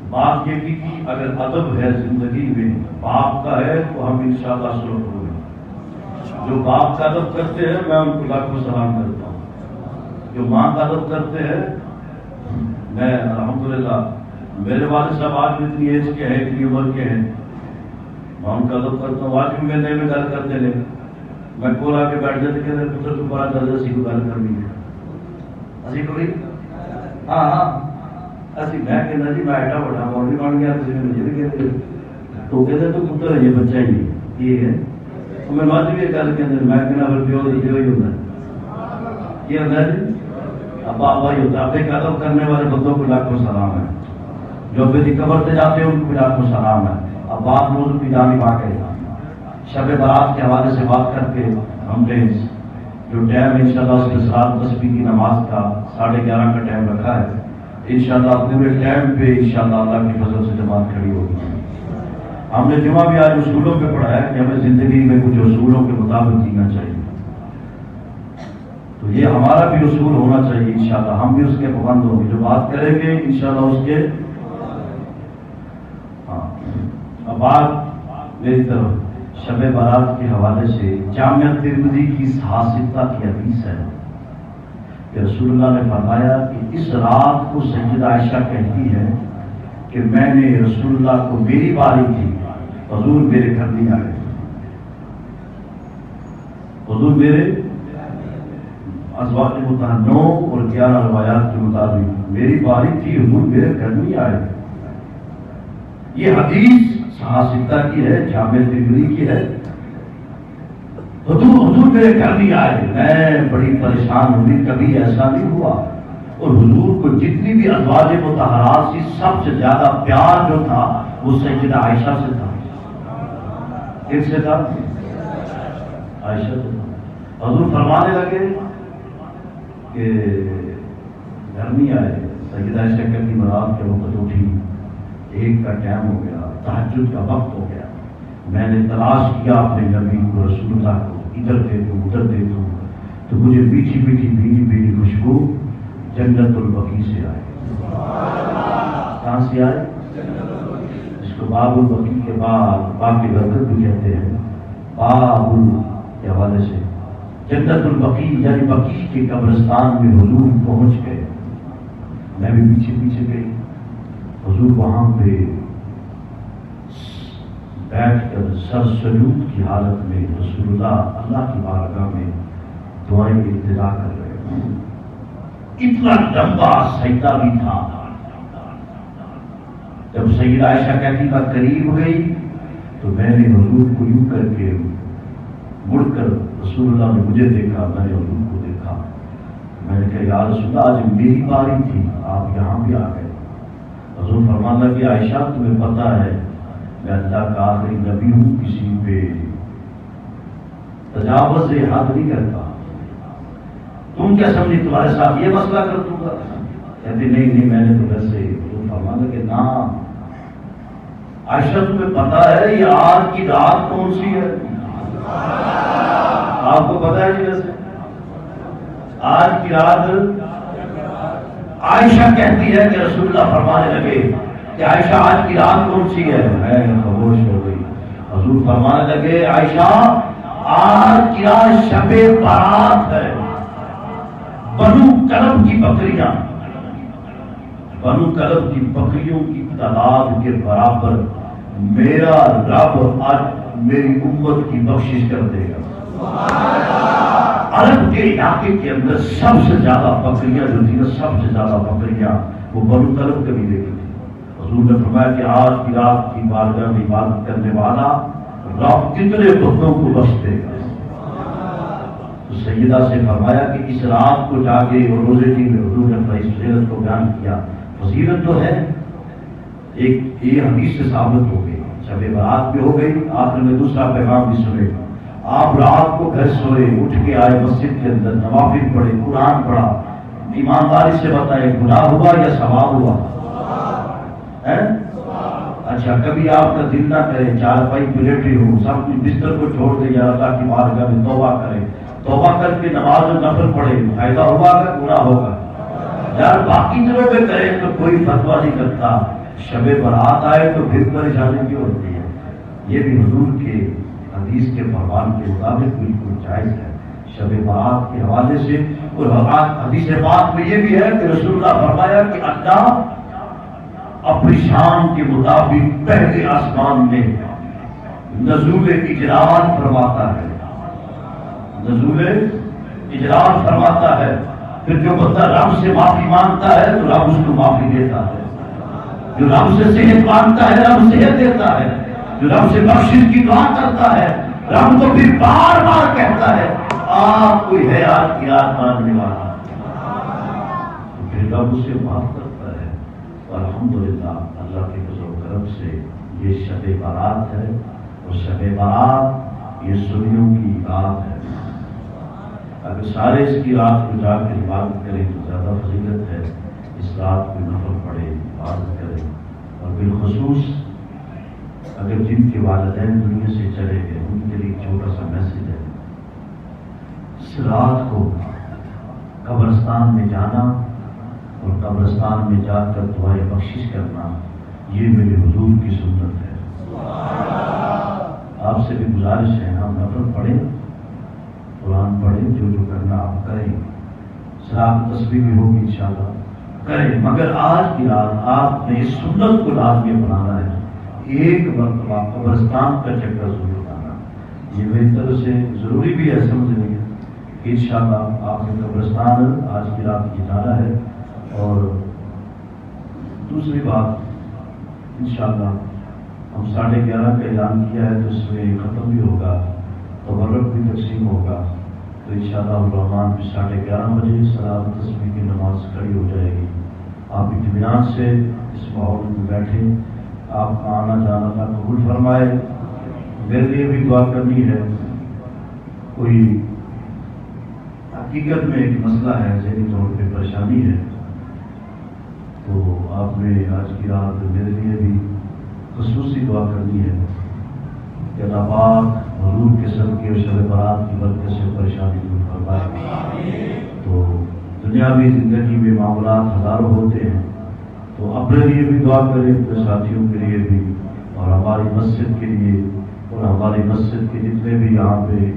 بات یہ کی کہ اگر ادب ہے زندگی میں باپ کا ہے تو ہم انشاءاللہ سلوک ہو گئے، جو باپ کا ادب کرتے ہیں میں ان کو لاکھوں سلام کرتا ہوں، جو ماں کا ادب کرتے ہیں میں الحمدللہ میرے والد صاحب آج بھی اتنی ایج کے ہیں اتنی عمر کے ہیں میں ان کا ادب کرتا ہوں، آج بھی میں نئے میں گل کرتے لے میں کول آ کے بیٹھ جاتے کہ پتر تو بڑا چل اسی کو گل کرنی ہے اسی کو ہاں ہاں اسی میں کہنا جی میں ایڈا بڑا مولوی بن گیا تھی مجھے بھی کہتے تو کہتے تو پتر ہے یہ بچہ ہی یہ ہے تو میں آج بھی گل کہ میں کہنا پھر پیو ہی ہوتا ہے یہ ہوتا ہے جی ابا ابا ہی ہوتا ہے، اپنے ادب کرنے والے بندوں کو لاکھوں سلام ہے، جو اپنی قبر سے جاتے ہیں ان کو لاکھوں سلام ہے۔ اب بات موضوع کی جانب آ گئے، شب برات کے حوالے سے بات کر کے ہم نے جو ٹائم انشاءاللہ اس کے ساتھ تسبیح کی نماز کا 11:30 کا ٹائم رکھا ہے، انشاءاللہ پورے ٹائم پہ انشاءاللہ اللہ کی فضل سے جماعت کھڑی ہوگی۔ ہم نے جمعہ بھی آج اصولوں پہ پڑھا ہے کہ ہمیں زندگی میں کچھ اصولوں کے مطابق جینا چاہیے، تو یہ ہمارا بھی اصول ہونا چاہیے، انشاءاللہ ہم بھی اس کے پابند ہوں گے، جو بات کریں گے انشاءاللہ اس کے ہاں۔ اب بات میری طرف شب برات کے حوالے سے جامعہ ترمذی کی 67 کی حدیث ہے کہ رسول اللہ نے فرمایا کہ اس رات کو سیدہ عائشہ کہتی ہے کہ میں نے رسول اللہ کو، میری باری تھی، حضور میرے گھر نہیں آئے، حضور میرے ازواج مطہرات 9 اور 11 روایات کے مطابق میری باری تھی، حضور میرے گھر نہیں آئے۔ یہ حدیث 67 کی ہے، جامع ترمذی کی ہے۔ حضور میرے گھر نہیں آئے، میں بڑی پریشان ہوئی، کبھی ایسا نہیں ہوا۔ اور حضور کو جتنی بھی ازواج مطہرات سے سب سے زیادہ پیار جو تھا وہ سیدہ عائشہ سے تھا۔ کس سے تھا؟ عائشہ سے تھا۔ حضور فرمانے لگے کہ گھر نہیں آئے۔ سیدہ عائشہ کہتی رات کے وقت اٹھی، 1 کا ٹائم ہو گیا، تہجد کا وقت ہو گیا، میں نے تلاش کیا اپنے نبی کو، رسول اللہ کو، ادھر دے دوں ادھر دے دوں، تو مجھے میٹھی میٹھی بھیڑی بھیڑی خوشبو جنت البقیع سے آئے۔ کہاں سے آئے؟ اس کو باب البقیع کے بعد باب کی برکت بھی کہتے ہیں، باب کے حوالے سے جنت البقیع یعنی بقیع کے قبرستان میں حضور پہنچ گئے۔ میں بھی پیچھے پیچھے گئی، حضور وہاں پہ بیٹھ کر سر سجود کی حالت میں رسول اللہ کی بارگاہ میں دعائیں التجا کر رہے ہیں۔ اتنا لمبا سجدہ بھی تھا۔ جب سیدہ عائشہ کہتی میں قریب گئی تو میں نے حضور کو یوں کر کے مڑ کر رسول اللہ نے مجھے دیکھا، میں نے حضور کو دیکھا، میں نے کہا یا رسول اللہ آج میری باری تھی، آپ یہاں بھی آ گئے۔ حضور فرمانے لگے عائشہ تمہیں پتہ ہے میں اللہ کا آخری نبی ہوں، کسی پہ تجاوز حد نہیں کرتا، تم کیا سمجھی تمہارے ساتھ یہ مسئلہ کر دوں گا؟ کہتے نہیں میں نے تو ویسے۔ حضور فرمانے لگے نا عائشہ تمہیں پتہ ہے یہ آج کی رات کون سی ہے؟ آپ کو پتہ ہے جی ویسے آج کی رات؟ عائشہ کہتی ہے کہ رسول اللہ فرمانے لگے کہ عائشہ آج کی رات کون سی ہے؟ میں خاموش ہو گئی۔ حضور فرمانے لگے عائشہ آج کی رات شب برات ہے۔ بنو کلب کی بکریاں، بنو کلب کی بکریوں کی تعداد کے برابر میرا رب آج میری امت کی بخشش کر دے گا۔ عرب کے علاقے کے اندر سب سے زیادہ بکریاں جو تھی، سب سے زیادہ بکریاں وہ بنو کلب قبیلے کی تھی۔ حضور نے فرمایا کہ آج کی رات کی بارگاہ میں عبادت کرنے والا رب کتنے بکروں کو بخش دے گا۔ تو سیدہ سے فرمایا کہ اس رات کو جاگے اور روزے کی حضور نے اپنی فضیلت کو بیان کیا۔ فضیلت جو ہے ایک یہ حدیث سے ثابت ہو گئی، شب برات بھی ہو گئی، آخر میں دوسرا پیغام بھی سنے۔ آپ رات کو گھر سوئے، اٹھ کے آئے مسجد کے اندر، نوافل پڑھے، قرآن پڑھا، ایمانداری سے بتائے گناہ ہوا یا ثواب ہوا؟ اچھا کبھی آپ کا دل نہ کرے، چارپائی پہ لیٹے ہو، سب کچھ بستر کو چھوڑ دے یا اللہ کی بارگاہ میں توبہ کرے، توبہ کر کے نماز و نفل پڑھے، فائدہ ہوگا کہ گناہ ہوگا؟ یار باقی دنوں میں کرے تو کوئی فتویٰ نہیں کرتا، شب برات آئے تو پھر پریشانی کیوں ہوتی ہے؟ یہ بھی حضور کے حدیث کے فرمان کے مطابق بالکل جائز ہے شب برات کے حوالے سے۔ اور حدیث پاک میں یہ بھی ہے کہ رسول اللہ فرمایا کہ اللہ اپنی شان کے مطابق پہلے آسمان میں نزول اجلال فرماتا ہے، نزول اجلال فرماتا ہے، پھر جو بندہ رب سے معافی مانگتا ہے تو رب اس کو معافی دیتا ہے، جو رب سے صحت مانگتا ہے رب صحت دیتا ہے، جو رب سے بخشش کی دعا کرتا ہے رب تو پھر بار بار کہتا ہے آپ کوئی ہے آج کی رات ماننے والا، تو پھر رب اسے معاف کرتا ہے۔ الحمدللہ اللہ کے فضل و کرم سے یہ شب برات ہے، اور شب برات یہ سنیوں کی رات ہے۔ اگر سارے اس کی رات کو جا کر عبادت کریں تو زیادہ فضیلت ہے، اس رات کو نفل پڑھے، عبادت کریں، اور بالخصوص اگر جن کے والدین دنیا سے چلے گئے ان کے لیے چھوٹا سا میسج ہے، اس رات کو قبرستان میں جانا اور قبرستان میں جا کر دعائیں بخشش کرنا یہ میرے حضور کی سنت ہے۔ آپ سے بھی گزارش ہے ہم نفل پڑھیں، قرآن پڑھیں، جو جو کرنا آپ کریں، صلاۃ تسبیح بھی ہوگی انشاءاللہ کریں، مگر آج کی رات آپ نے اس سنت کو لازمی بنانا ہے، ایک مرتبہ قبرستان کا چکر ضرور لانا۔ یہ میری طرف سے ضروری بھی ہے سمجھنے میں کہ انشاءاللہ آپ نے قبرستان آج کی رات کی جانا ہے۔ اور دوسری بات، انشاءاللہ ہم 11:30 کا اعلان کیا ہے تو اس میں ختم بھی ہوگا، تبرک بھی تقسیم ہوگا، تو انشاءاللہ الرحمن بھی 11:30 بجے صلاۃ تسبیح کی نماز کھڑی ہو جائے گی۔ آپ اطمینان سے اس ماحول میں بیٹھیں، آپ کا آنا جانا اللہ قبول فرمائے۔ میرے لیے بھی دعا کرنی ہے، کوئی حقیقت میں ایک مسئلہ ہے، ذہنی طور پہ پریشانی ہے، تو آپ نے آج کی رات میرے لیے بھی خصوصی دعا کرنی ہے کہ اللہ پاک حضور کے صدقے اور شب برات کی برکت سے پریشانی دور فرمائے۔ تو دنیاوی زندگی میں معاملات ہزاروں ہوتے ہیں، تو اپنے لیے بھی دعا کریں، اپنے ساتھیوں کے لیے بھی، اور ہماری مسجد کے لیے، اور ہماری مسجد کے جتنے بھی یہاں پہ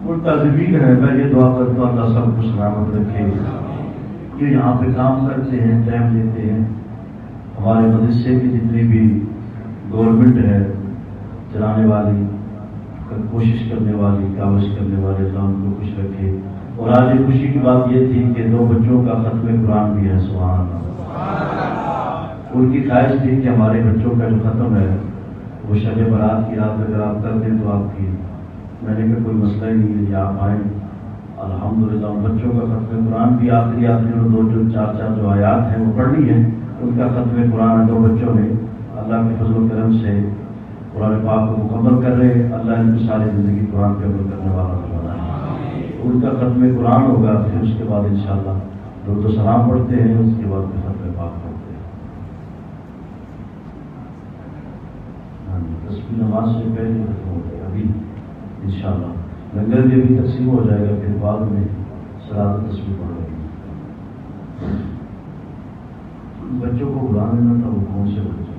ملتزمین ہیں، میں یہ دعا کرتا ہوں اللہ سب کو سلامت رکھے، جو یہاں پہ کام کرتے ہیں، ٹائم دیتے ہیں، ہمارے مدرسے کی جتنی بھی گورنمنٹ ہے چلانے والی، کوشش کرنے والی، کاوش کرنے والے، اللہ ان کو خوش رکھے۔ اور آج خوشی کی بات یہ تھی کہ 2 بچوں کا ختم قرآن بھی ہے، سبحان اللہ۔ ان کی خواہش تھی کہ ہمارے بچوں کا جو ختم ہے وہ شب برات کی رات اگر آپ کر دیں تو آپ کی، میں نے کہا کوئی مسئلہ ہی نہیں ہے، آپ آئیں۔ الحمدللہ ان بچوں کا ختم قرآن بھی آخری انہوں نے 2-4 جو آیات ہیں وہ پڑھ لی ہیں، ان کا ختم قرآن 2 بچوں نے اللہ کے فضل و کرم سے قرآن پاک کو مکمل کر رہے ہیں۔ اللہ ان کی ساری زندگی قرآن پہ عمل کرنے والا بنائے۔ ان کا ختم قرآن ہوگا، پھر اس کے بعد انشاءاللہ درود و سلام پڑھتے ہیں، اس کے بعد پھر ختم پاک پڑھتے ہیں۔ تسبیح نماز سے پہلے ختم ہو جائے گا، ابھی انشاءاللہ لنگر بھی ابھی تقسیم ہو جائے گا، پھر بعد میں صلاۃ تسبیح پڑھ لیں گے۔ بچوں کو بلا لینا تھا، وہ کون سے بچے